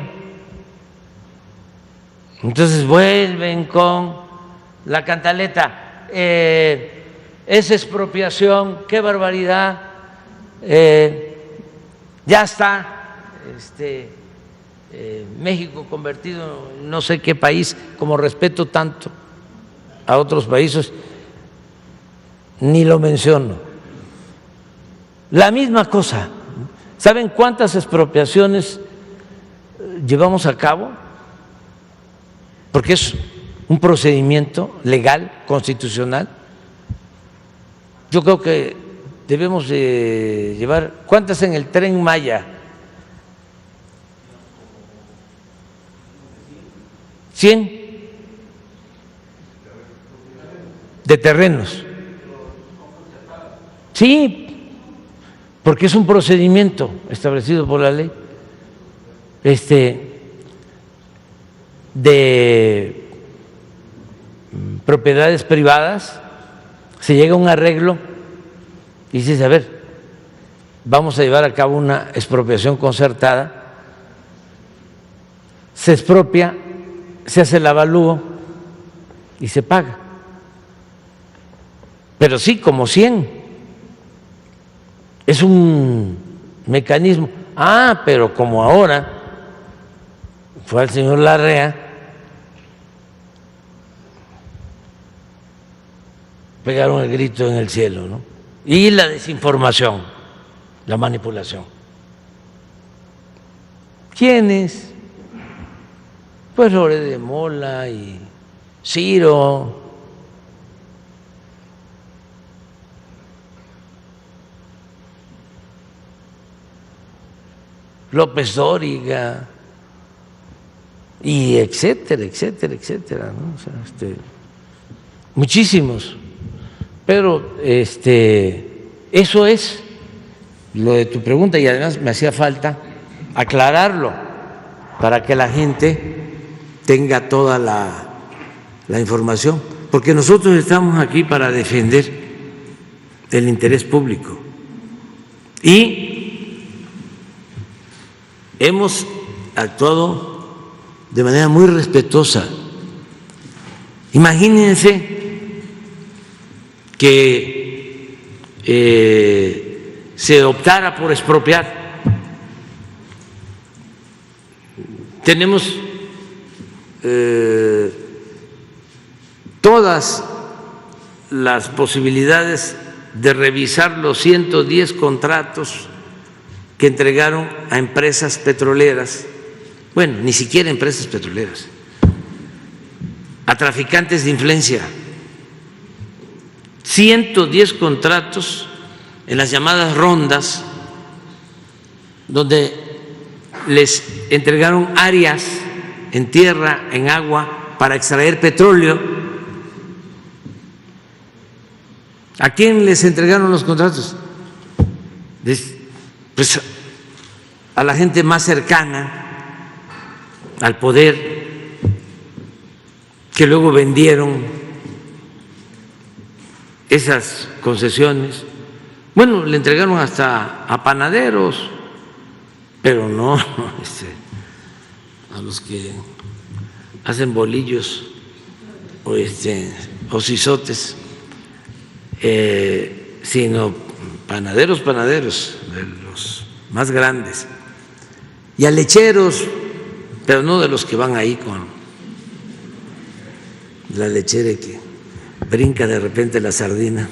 Entonces vuelven con la cantaleta, es expropiación, qué barbaridad, ya está México convertido en no sé qué país, como respeto tanto a otros países, ni lo menciono. La misma cosa. ¿Saben cuántas expropiaciones llevamos a cabo? Porque es un procedimiento legal, constitucional. Yo creo que debemos de llevar, ¿cuántas en el Tren Maya? 100 de terrenos. Sí, porque es un procedimiento establecido por la ley de propiedades privadas. Se llega a un arreglo y dices, a ver, vamos a llevar a cabo una expropiación concertada, se expropia, se hace el avalúo y se paga. Pero sí, como 100. Es un mecanismo. Ah, pero como ahora fue al señor Larrea, pegaron el grito en el cielo, ¿no? Y la desinformación, la manipulación. ¿Quiénes? Pues Lore de Mola y Ciro. López Dóriga, y etcétera, etcétera, etcétera, ¿no? O sea, muchísimos. Pero eso es lo de tu pregunta, y además me hacía falta aclararlo para que la gente tenga toda la información, porque nosotros estamos aquí para defender el interés público y hemos actuado de manera muy respetuosa. Imagínense que se optara por expropiar. Tenemos todas las posibilidades de revisar los 110 contratos que entregaron a empresas petroleras, bueno, ni siquiera empresas petroleras, a traficantes de influencia. 110 contratos en las llamadas rondas, donde les entregaron áreas en tierra, en agua, para extraer petróleo. ¿A quién les entregaron los contratos? Pues a la gente más cercana al poder, que luego vendieron esas concesiones. Bueno, le entregaron hasta a panaderos, pero no a los que hacen bolillos o sisotes, sino panaderos, de los más grandes, y a lecheros, pero no de los que van ahí con la lechera que brinca de repente la sardina.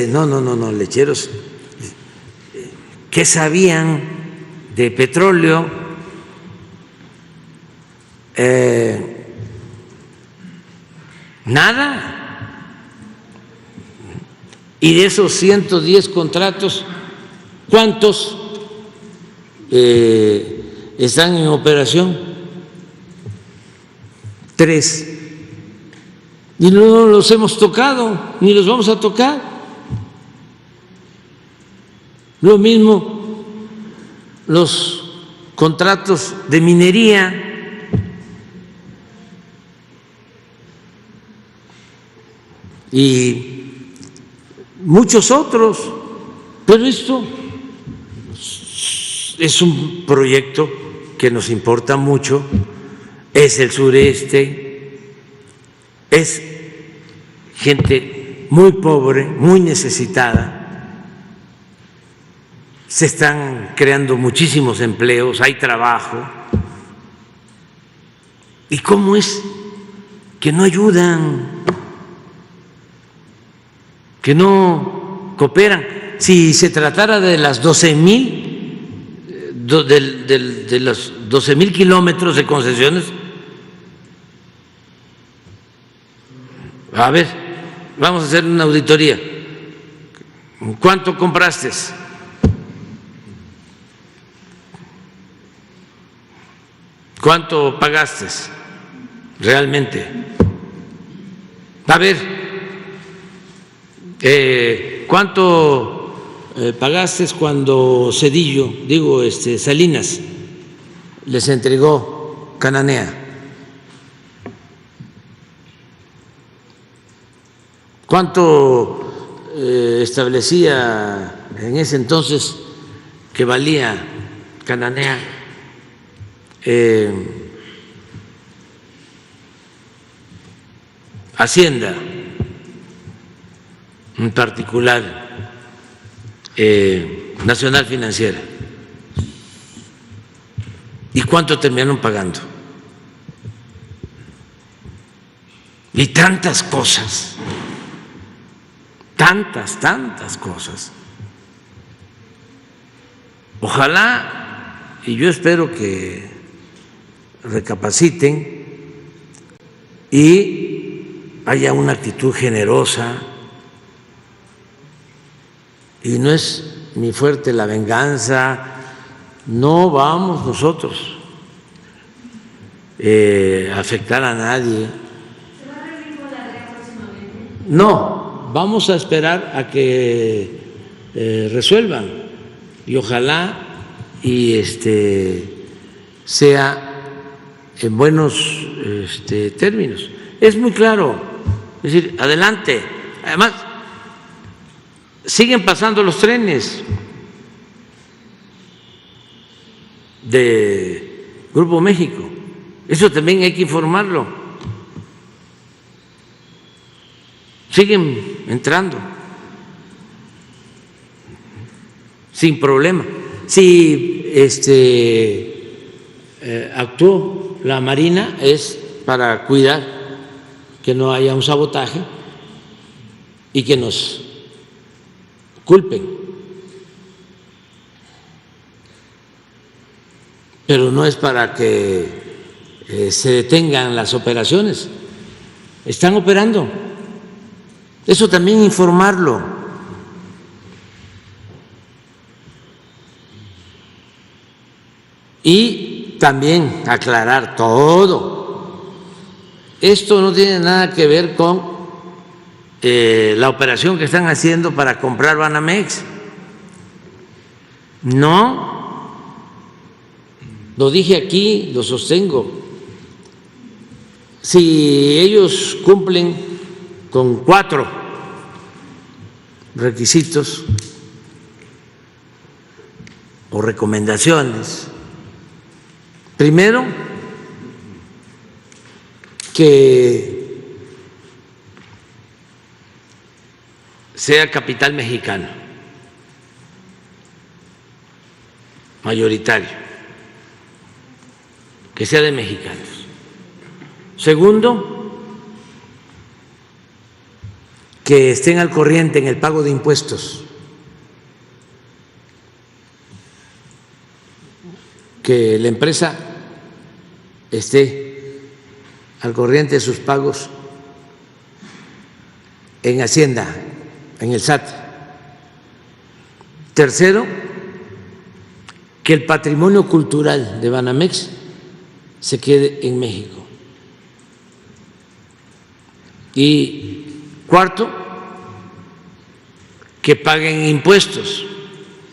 No, lecheros que sabían de petróleo, nada. Y de esos 110 contratos, ¿cuántos están en operación? 3. Y no los hemos tocado, ni los vamos a tocar. Lo mismo los contratos de minería. Y muchos otros, pero esto es un proyecto que nos importa mucho, es el sureste, es gente muy pobre, muy necesitada, se están creando muchísimos empleos, hay trabajo. ¿Y cómo es que no ayudan, que no cooperan? Si se tratara de las 12,000, de los 12,000 kilómetros de concesiones, a ver, vamos a hacer una auditoría. ¿Cuánto compraste? ¿Cuánto pagaste realmente? A ver, ¿cuánto pagaste cuando Cedillo, Salinas, les entregó Cananea? ¿Cuánto establecía en ese entonces que valía Cananea? Hacienda en particular, Nacional Financiera. ¿Y cuánto terminaron pagando? Y tantas cosas, tantas cosas. Ojalá, y yo espero que recapaciten y haya una actitud generosa. Y no es ni fuerte la venganza, no vamos nosotros a afectar a nadie.
¿Se va a reunir con la DEA próximamente?
No, vamos a esperar a que resuelvan y ojalá y sea en buenos términos. Es muy claro, es decir, adelante. Además, siguen pasando los trenes de Grupo México. Eso también hay que informarlo. Siguen entrando sin problema. Si actuó la Marina es para cuidar que no haya un sabotaje y que nos culpen, pero no es para que se detengan las operaciones. Están operando. Eso también informarlo. Y también aclarar todo. Esto no tiene nada que ver con la operación que están haciendo para comprar Banamex. No, lo dije aquí, lo sostengo. Si ellos cumplen con 4 requisitos o recomendaciones, primero, que sea capital mexicano, mayoritario, que sea de mexicanos. Segundo, que estén al corriente en el pago de impuestos, que la empresa esté al corriente de sus pagos en Hacienda, en el SAT. Tercero, que el patrimonio cultural de Banamex se quede en México. Y cuarto, que paguen impuestos,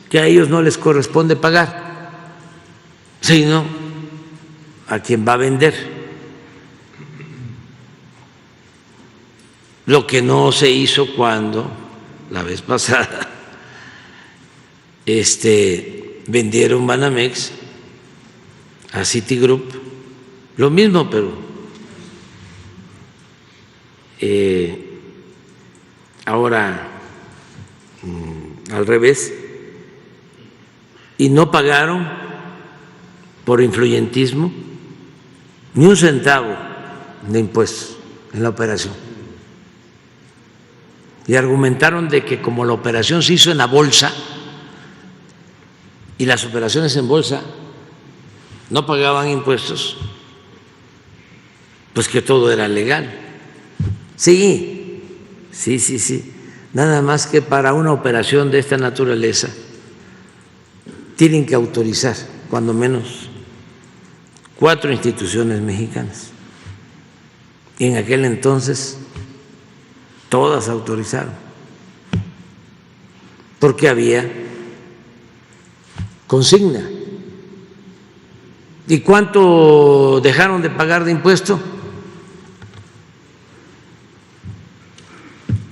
que a ellos no les corresponde pagar, sino a quien va a vender. Lo que no se hizo cuando la vez pasada vendieron Banamex a Citigroup, lo mismo, pero ahora al revés, y no pagaron por influyentismo ni un centavo de impuestos en la operación. Y argumentaron de que como la operación se hizo en la bolsa y las operaciones en bolsa no pagaban impuestos, pues que todo era legal. Sí. Nada más que para una operación de esta naturaleza tienen que autorizar cuando menos 4 instituciones mexicanas. Y en aquel entonces todas autorizaron, porque había consigna. ¿Y cuánto dejaron de pagar de impuesto?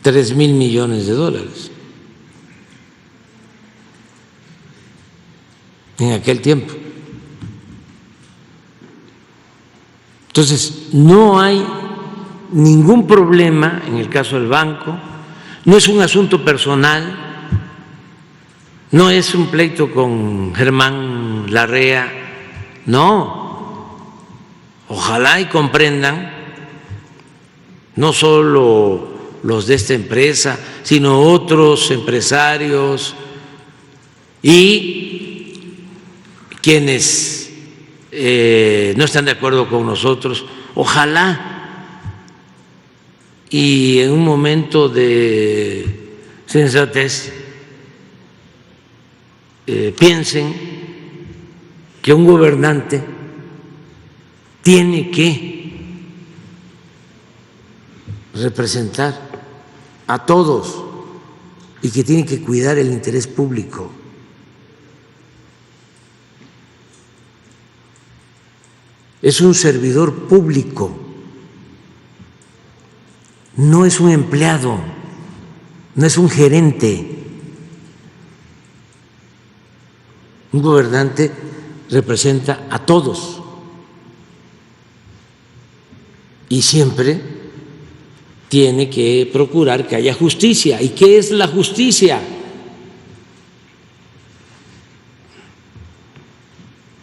3,000 millones de dólares en aquel tiempo. Entonces, no hay ningún problema en el caso del banco, no es un asunto personal, no es un pleito con Germán Larrea, no. Ojalá y comprendan, no solo los de esta empresa, sino otros empresarios y quienes no están de acuerdo con nosotros, ojalá y en un momento de sensatez piensen que un gobernante tiene que representar a todos y que tiene que cuidar el interés público. Es un servidor público, no es un empleado, no es un gerente. Un gobernante representa a todos y siempre tiene que procurar que haya justicia. ¿Y qué es la justicia?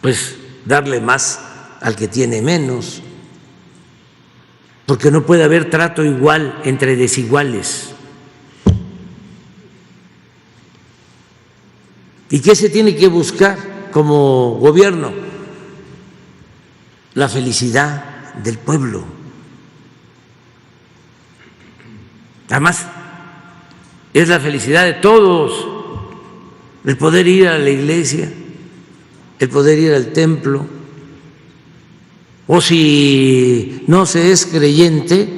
Pues darle más al que tiene menos, porque no puede haber trato igual entre desiguales. ¿Y qué se tiene que buscar como gobierno? La felicidad del pueblo. Además, es la felicidad de todos, el poder ir a la iglesia, el poder ir al templo, o si no se es creyente,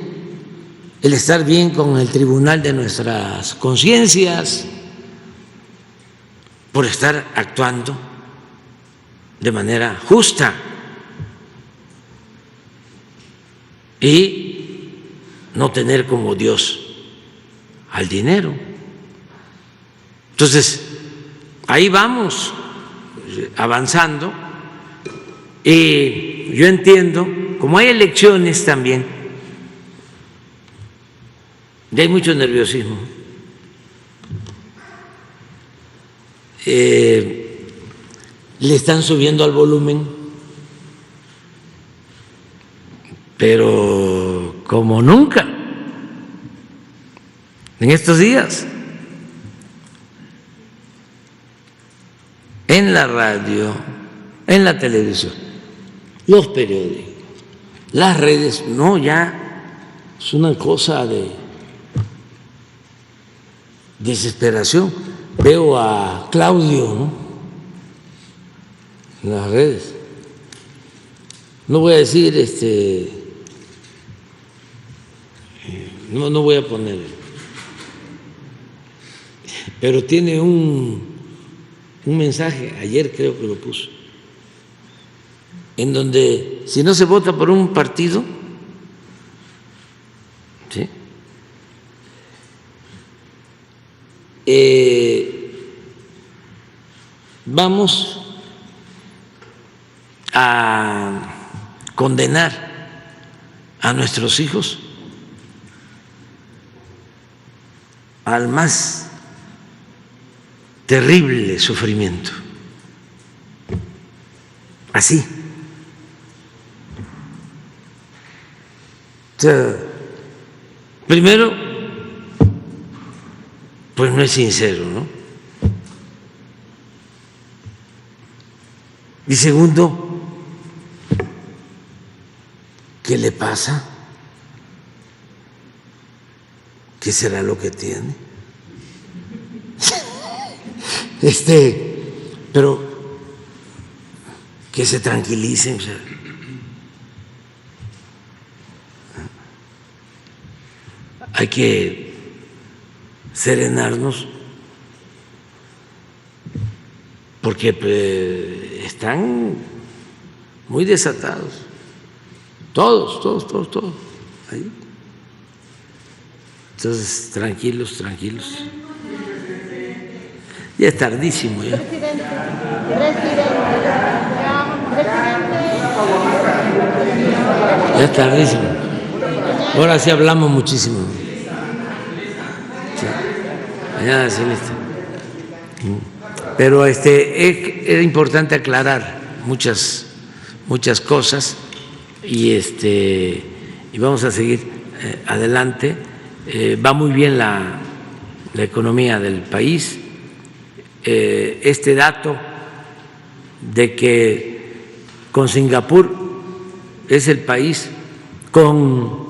el estar bien con el tribunal de nuestras conciencias, por estar actuando de manera justa y no tener como Dios al dinero. Entonces, ahí vamos avanzando y yo entiendo, como hay elecciones también, y hay mucho nerviosismo, le están subiendo al volumen, pero como nunca en estos días, en la radio, en la televisión, los periódicos, las redes, no, ya es una cosa de desesperación. Veo a Claudio, ¿no?, en las redes. No voy a decir, no voy a poner, pero tiene un mensaje, ayer creo que lo puso, en donde si no se vota por un partido, ¿sí?, vamos a condenar a nuestros hijos al más terrible sufrimiento. Así. O sea, primero, pues no es sincero, ¿no? Y segundo, ¿qué le pasa? ¿Qué será lo que tiene? Pero que se tranquilicen, o sea, hay que serenarnos porque están muy desatados, todos ahí. Entonces, tranquilos. Ya es tardísimo ya.
Presidente.
Ya es tardísimo. Ahora sí hablamos muchísimo. Sí. Mañana sí listo. Pero era importante aclarar muchas cosas y vamos a seguir adelante. Va muy bien la economía del país. Este dato de que con Singapur es el país con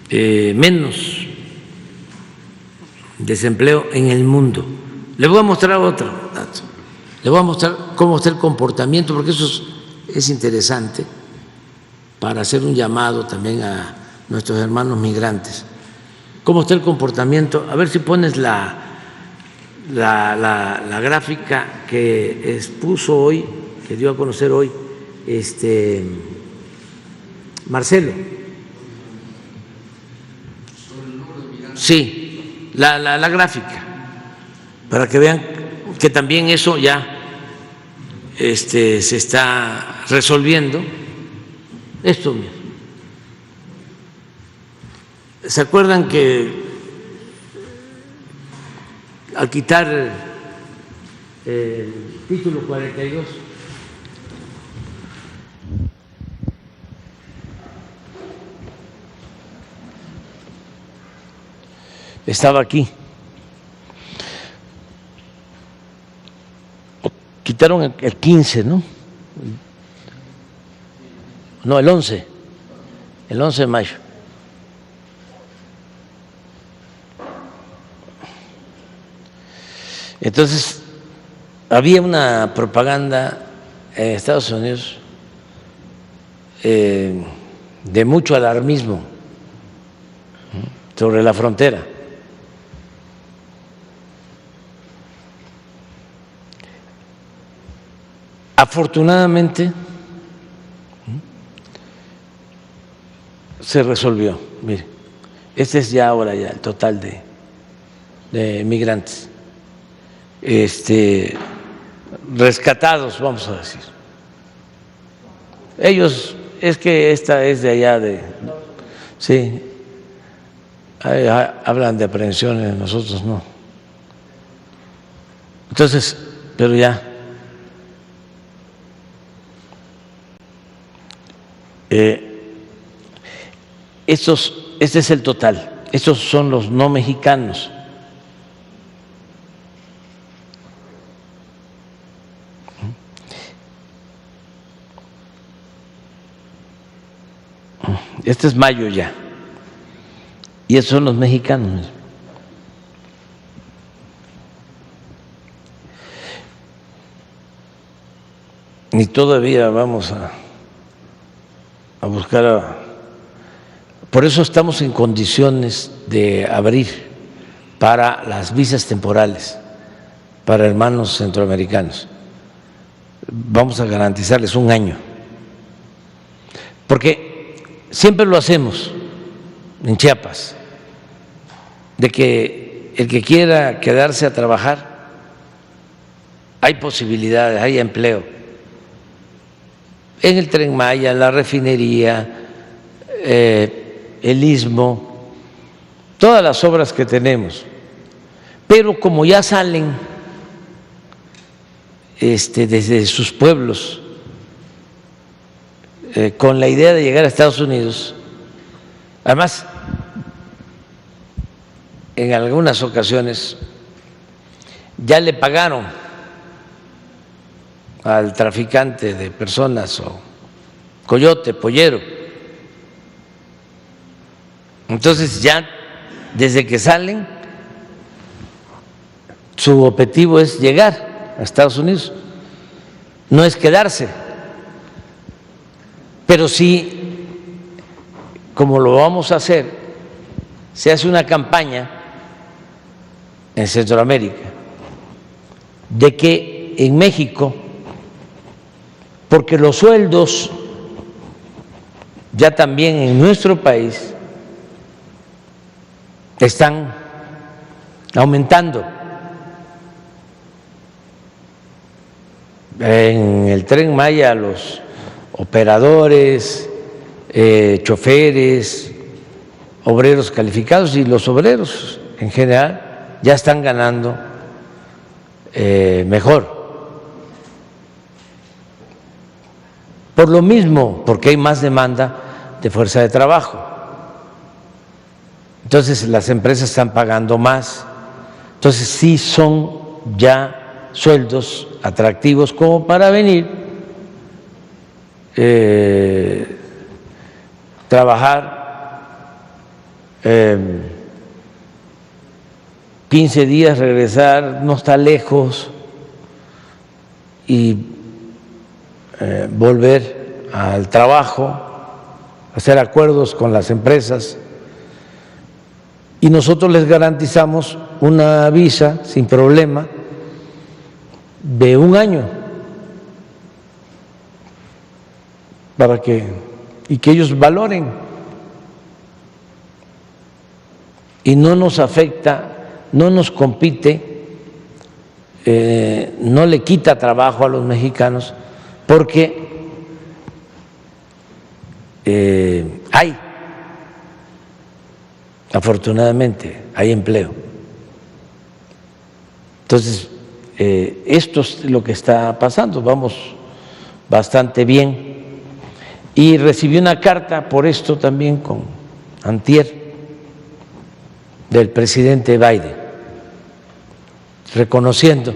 menos desempleo en el mundo. Le voy a mostrar otro dato. Le voy a mostrar cómo está el comportamiento, porque eso es interesante para hacer un llamado también a nuestros hermanos migrantes. ¿Cómo está el comportamiento? A ver si pones la gráfica que expuso hoy, que dio a conocer hoy Marcelo. Sí, la gráfica, para que vean que también eso ya se está resolviendo. Esto mismo. ¿Se acuerdan que al quitar el título 42 estaba aquí? Quitaron el 15, ¿no? No, el 11 de mayo. Entonces, había una propaganda en Estados Unidos de mucho alarmismo sobre la frontera. Afortunadamente se resolvió. Mire, este es ya ahora ya el total de migrantes rescatados, vamos a decir. Ellos, es que esta es de allá sí, hablan de aprehensiones, nosotros no. Entonces, pero ya. Este es el total. Estos son los no mexicanos. Este es mayo ya. Y esos son los mexicanos. Y todavía vamos a buscar. Por eso estamos en condiciones de abrir para las visas temporales para hermanos centroamericanos. Vamos a garantizarles un año, porque siempre lo hacemos en Chiapas, de que el que quiera quedarse a trabajar, hay posibilidades, hay empleo en el Tren Maya, la refinería, el Istmo, todas las obras que tenemos. Pero como ya salen desde sus pueblos con la idea de llegar a Estados Unidos, además en algunas ocasiones ya le pagaron al traficante de personas o coyote, pollero. Entonces ya desde que salen su objetivo es llegar a Estados Unidos, no es quedarse, pero sí, como lo vamos a hacer, se hace una campaña en Centroamérica de que en México, porque los sueldos ya también en nuestro país están aumentando. En el Tren Maya los operadores, choferes, obreros calificados y los obreros en general ya están ganando mejor. Por lo mismo, porque hay más demanda de fuerza de trabajo. Entonces las empresas están pagando más. Entonces sí son ya sueldos atractivos como para venir, trabajar 15 días, regresar, no está lejos, y volver al trabajo, hacer acuerdos con las empresas, y nosotros les garantizamos una visa sin problema de 1 año para que ellos valoren, y no nos afecta, no nos compite, no le quita trabajo a los mexicanos, porque afortunadamente hay empleo. Entonces, esto es lo que está pasando, vamos bastante bien. Y recibí una carta por esto también con antier del presidente Biden, reconociendo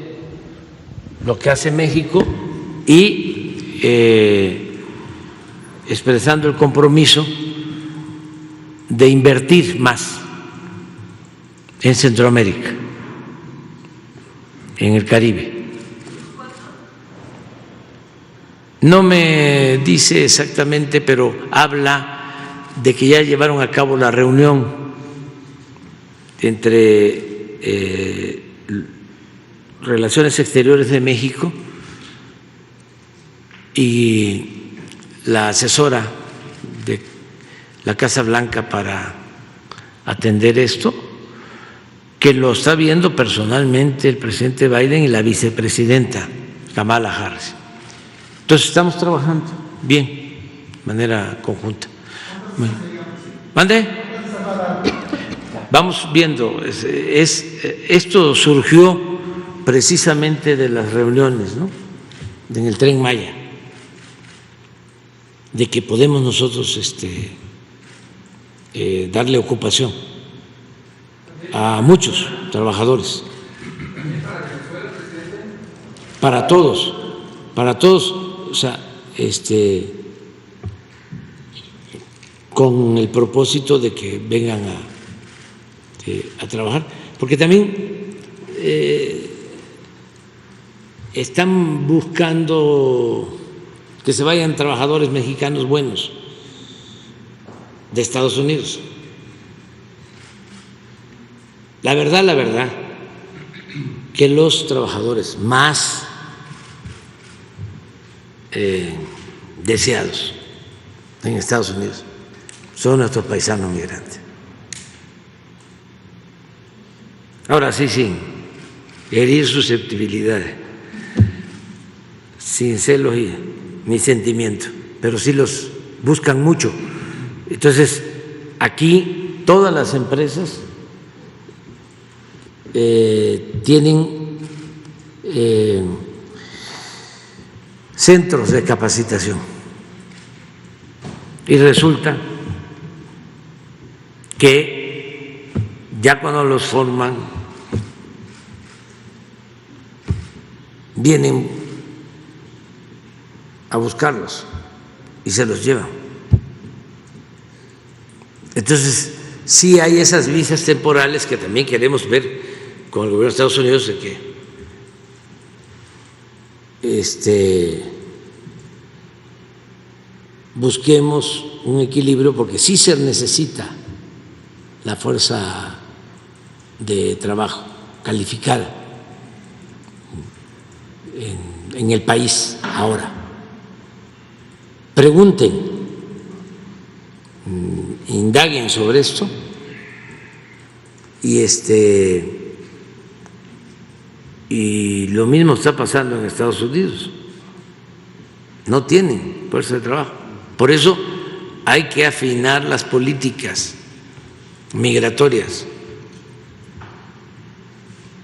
lo que hace México y expresando el compromiso de invertir más en Centroamérica, en el Caribe. No me dice exactamente, pero habla de que ya llevaron a cabo la reunión entre Relaciones Exteriores de México y la asesora de la Casa Blanca para atender esto, que lo está viendo personalmente el presidente Biden y la vicepresidenta Kamala Harris. Entonces estamos trabajando bien, de manera conjunta. ¿Mande? Vamos viendo, esto surgió precisamente de las reuniones, ¿no?, en el Tren Maya, de que podemos nosotros darle ocupación a muchos trabajadores, para todos, o sea, con el propósito de que vengan a trabajar, porque también están buscando que se vayan trabajadores mexicanos buenos de Estados Unidos. La verdad, que los trabajadores más deseados en Estados Unidos son nuestros paisanos migrantes. Ahora sí, sin herir susceptibilidades, sin celos ni sentimiento, pero sí los buscan mucho. Entonces, aquí todas las empresas tienen centros de capacitación, y resulta que ya cuando los forman vienen a buscarlos y se los llevan. Entonces, sí hay esas visas temporales que también queremos ver con el gobierno de Estados Unidos, de que busquemos un equilibrio, porque sí se necesita la fuerza de trabajo calificada en el país ahora. Pregunten, indaguen sobre esto y lo mismo está pasando en Estados Unidos. No tienen fuerza de trabajo. Por eso hay que afinar las políticas migratorias.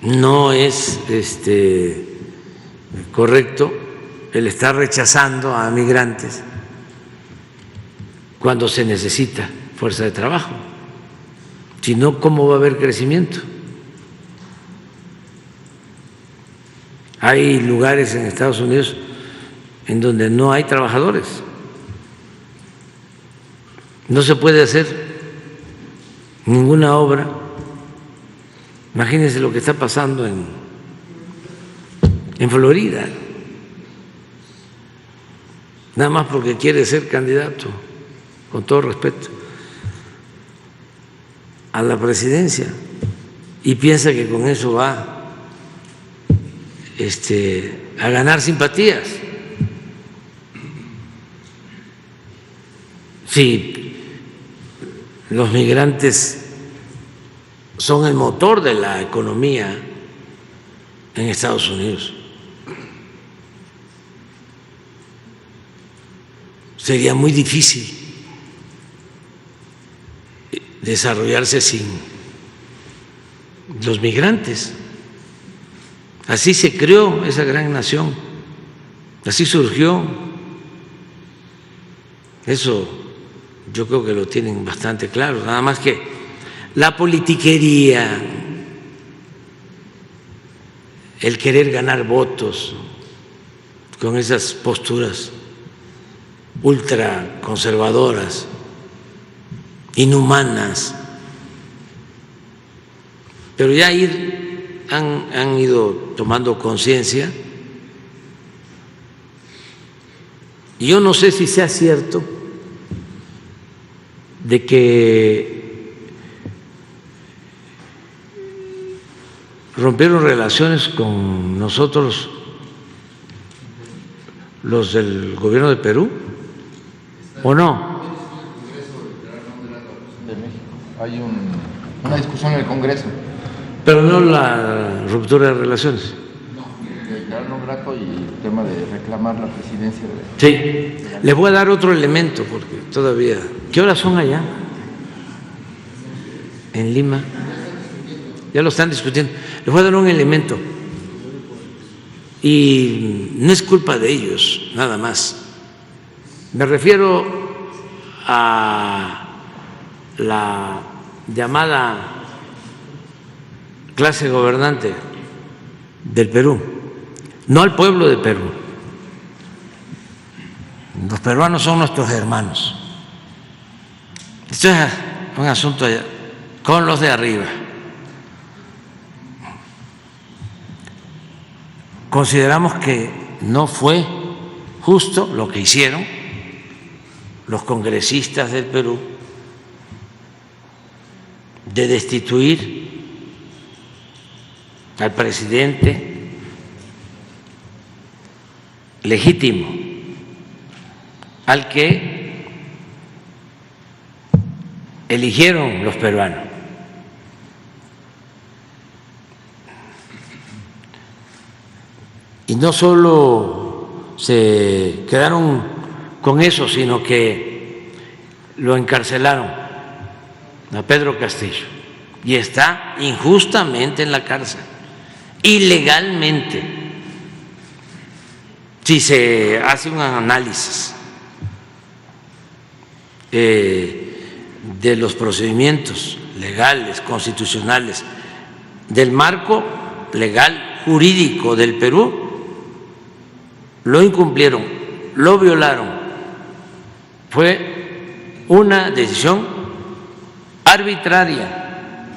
no es correcto el estar rechazando a migrantes cuando se necesita fuerza de trabajo. Si no, ¿cómo va a haber crecimiento? Hay lugares en Estados Unidos en donde no hay trabajadores. No se puede hacer ninguna obra. Imagínense lo que está pasando en Florida, nada más porque quiere ser candidato, con todo respeto, a la presidencia, y piensa que con eso va a ganar simpatías. Sí, los migrantes son el motor de la economía en Estados Unidos. Sería muy difícil desarrollarse sin los migrantes. Así se creó esa gran nación, así surgió. Eso yo creo que lo tienen bastante claro, nada más que la politiquería, el querer ganar votos con esas posturas ultraconservadoras, inhumanas, pero ya han ido tomando conciencia, y yo no sé si sea cierto de que rompieron relaciones con nosotros los del gobierno de Perú, ¿o no?
De México. Hay una discusión en el Congreso.
Pero no la ruptura de relaciones.
No, declarar no grato y el tema de reclamar la presidencia de...
Sí, les voy a dar otro elemento porque todavía... ¿Qué horas son allá? En Lima. Ya lo están discutiendo. Les voy a dar un elemento. Y no es culpa de ellos, nada más. Me refiero a la llamada clase gobernante del Perú, no al pueblo de Perú. Los peruanos son nuestros hermanos. Esto es un asunto allá, con los de arriba. Consideramos que no fue justo lo que hicieron los congresistas del Perú de destituir al presidente legítimo, al que eligieron los peruanos. Y no solo se quedaron con eso, sino que lo encarcelaron a Pedro Castillo y está injustamente en la cárcel, ilegalmente. Si se hace un análisis de los procedimientos legales, constitucionales, del marco legal jurídico del Perú, lo incumplieron, lo violaron. Fue una decisión arbitraria,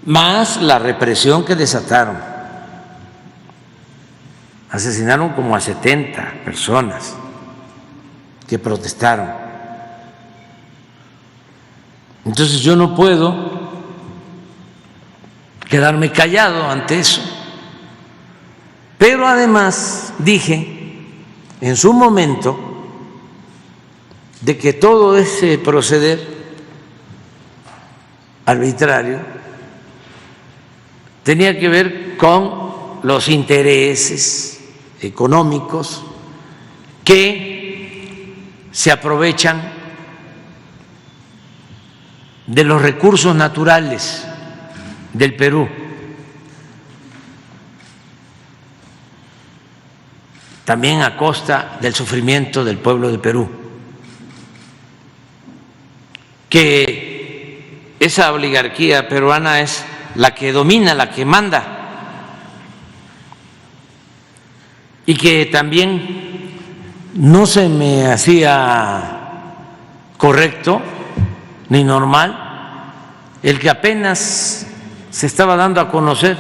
más la represión que desataron. Asesinaron como a 70 personas que protestaron. Entonces yo no puedo quedarme callado ante eso. Pero además dije en su momento de que todo ese proceder arbitrario tenía que ver con los intereses económicos que se aprovechan de los recursos naturales del Perú también a costa del sufrimiento del pueblo de Perú, que esa oligarquía peruana es la que domina, la que manda, y que también no se me hacía correcto ni normal el que apenas se estaba dando a conocer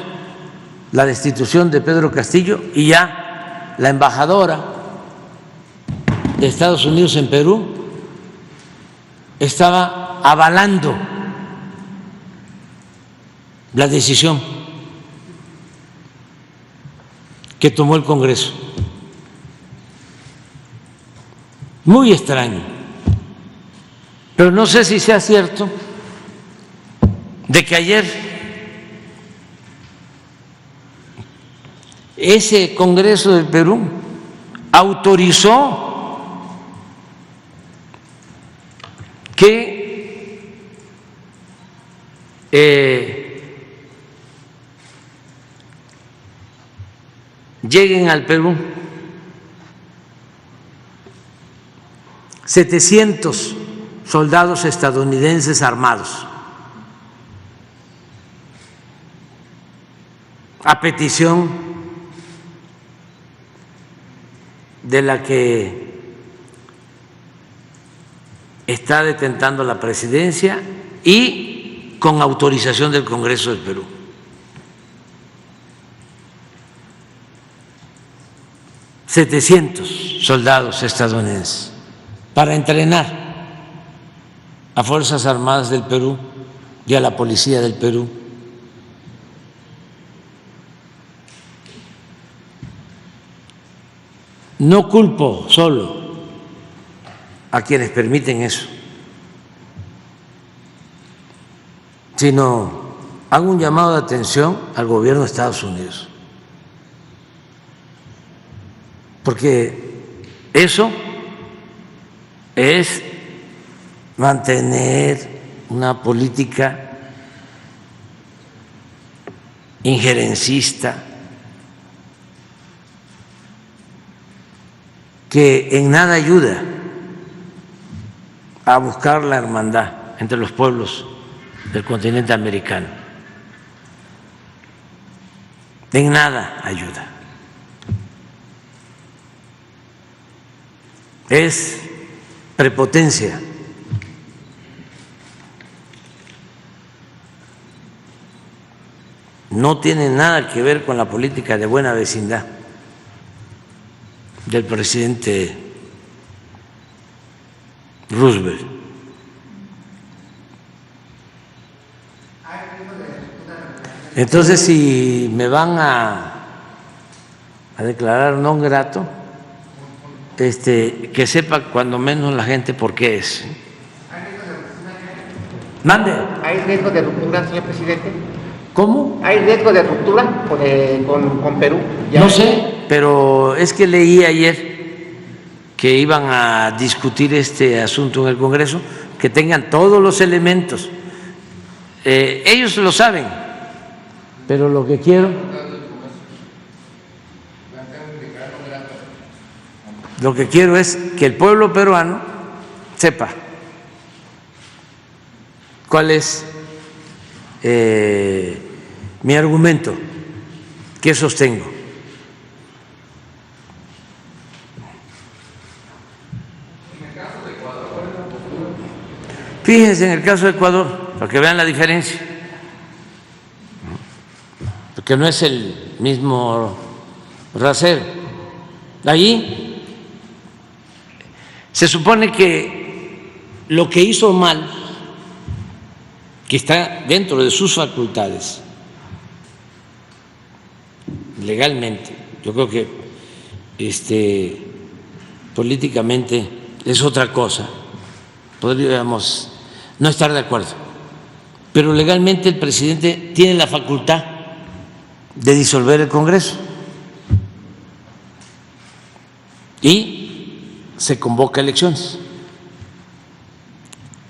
la destitución de Pedro Castillo y ya la embajadora de Estados Unidos en Perú estaba avalando la decisión que tomó el Congreso. Muy extraño, pero no sé si sea cierto de que ayer ese Congreso del Perú autorizó que lleguen al Perú 700 soldados estadounidenses armados a petición de la que está detentando la presidencia y con autorización del Congreso del Perú. $700 soldados estadounidenses para entrenar a Fuerzas Armadas del Perú y a la Policía del Perú. No culpo solo a quienes permiten eso, sino hago un llamado de atención al gobierno de Estados Unidos, porque eso es mantener una política injerencista que en nada ayuda a buscar la hermandad entre los pueblos del continente americano. En nada ayuda. Es prepotencia. No tiene nada que ver con la política de buena vecindad del presidente Roosevelt. Entonces, si me van a declarar non grato, que sepa cuando menos la gente por qué es. Mande.
¿Hay riesgo de ruptura, señor presidente?
¿Cómo?
¿Hay riesgo de ruptura con Perú?
No sé, pero es que leí ayer que iban a discutir este asunto en el Congreso, que tengan todos los elementos. Ellos lo saben, pero lo que quiero es que el pueblo peruano sepa cuál es mi argumento que sostengo. Fíjense en el caso de Ecuador, para que vean la diferencia, porque no es el mismo rasero. Allí se supone que lo que hizo mal, que está dentro de sus facultades legalmente, yo creo que políticamente es otra cosa, podríamos no estar de acuerdo, pero legalmente el presidente tiene la facultad de disolver el Congreso y se convoca elecciones.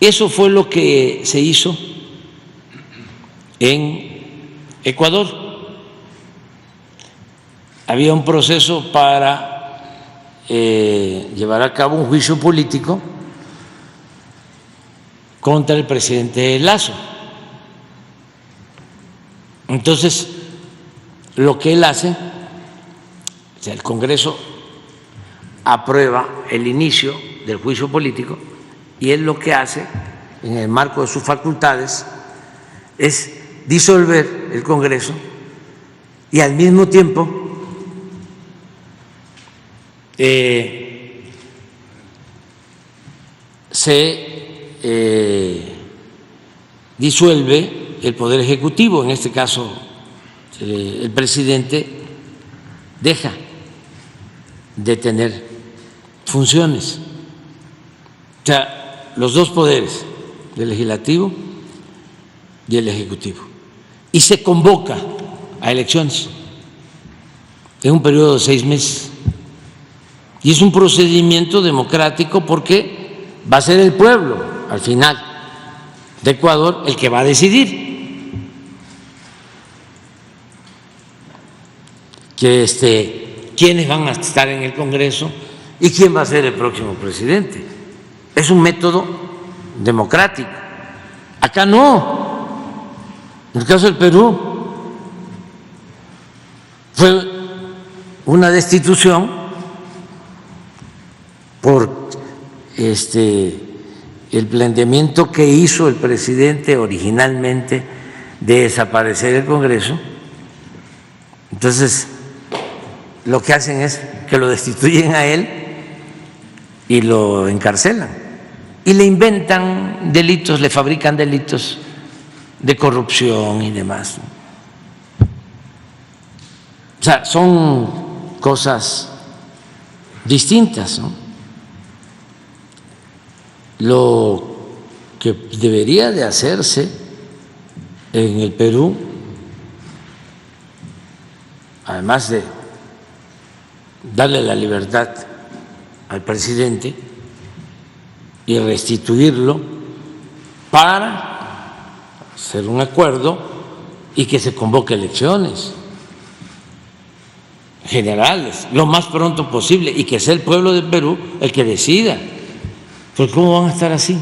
Eso fue lo que se hizo en Ecuador. Había un proceso para llevará a cabo un juicio político contra el presidente Lasso. Entonces, lo que él hace, o sea, el Congreso aprueba el inicio del juicio político y él lo que hace, en el marco de sus facultades, es disolver el Congreso y al mismo tiempo se disuelve el Poder Ejecutivo, en este caso el presidente deja de tener funciones. O sea, los dos poderes, el legislativo y el ejecutivo. Y se convoca a elecciones en un periodo de 6 meses. Y es un procedimiento democrático porque va a ser el pueblo, al final, de Ecuador el que va a decidir quiénes van a estar en el Congreso y quién va a ser el próximo presidente. Es un método democrático. Acá no. En el caso del Perú fue una destitución por el planteamiento que hizo el presidente originalmente de desaparecer el Congreso. Entonces, lo que hacen es que lo destituyen a él y lo encarcelan y le inventan delitos, le fabrican delitos de corrupción y demás. O sea, son cosas distintas, ¿no? Lo que debería de hacerse en el Perú, además de darle la libertad al presidente y restituirlo para hacer un acuerdo y que se convoque elecciones generales lo más pronto posible y que sea el pueblo de Perú el que decida. Porque ¿cómo van a estar así?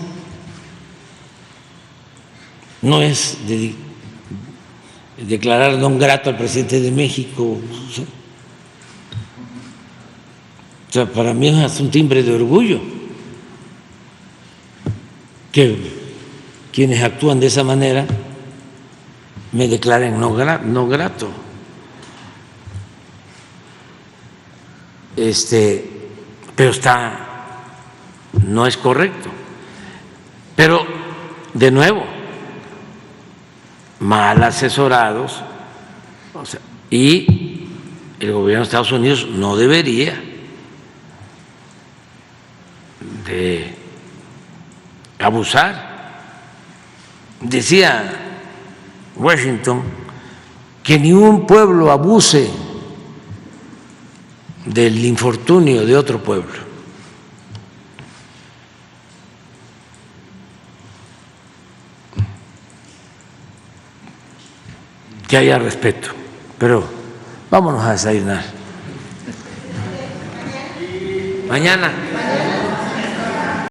No es declarar non grato al presidente de México. O sea, para mí es un timbre de orgullo que quienes actúan de esa manera me declaren no grato. Pero no es correcto. Pero, de nuevo, mal asesorados, y el gobierno de Estados Unidos no debería de abusar. Decía Washington que ni un pueblo abuse del infortunio de otro pueblo. Que haya respeto, pero vámonos a desayunar. Mañana.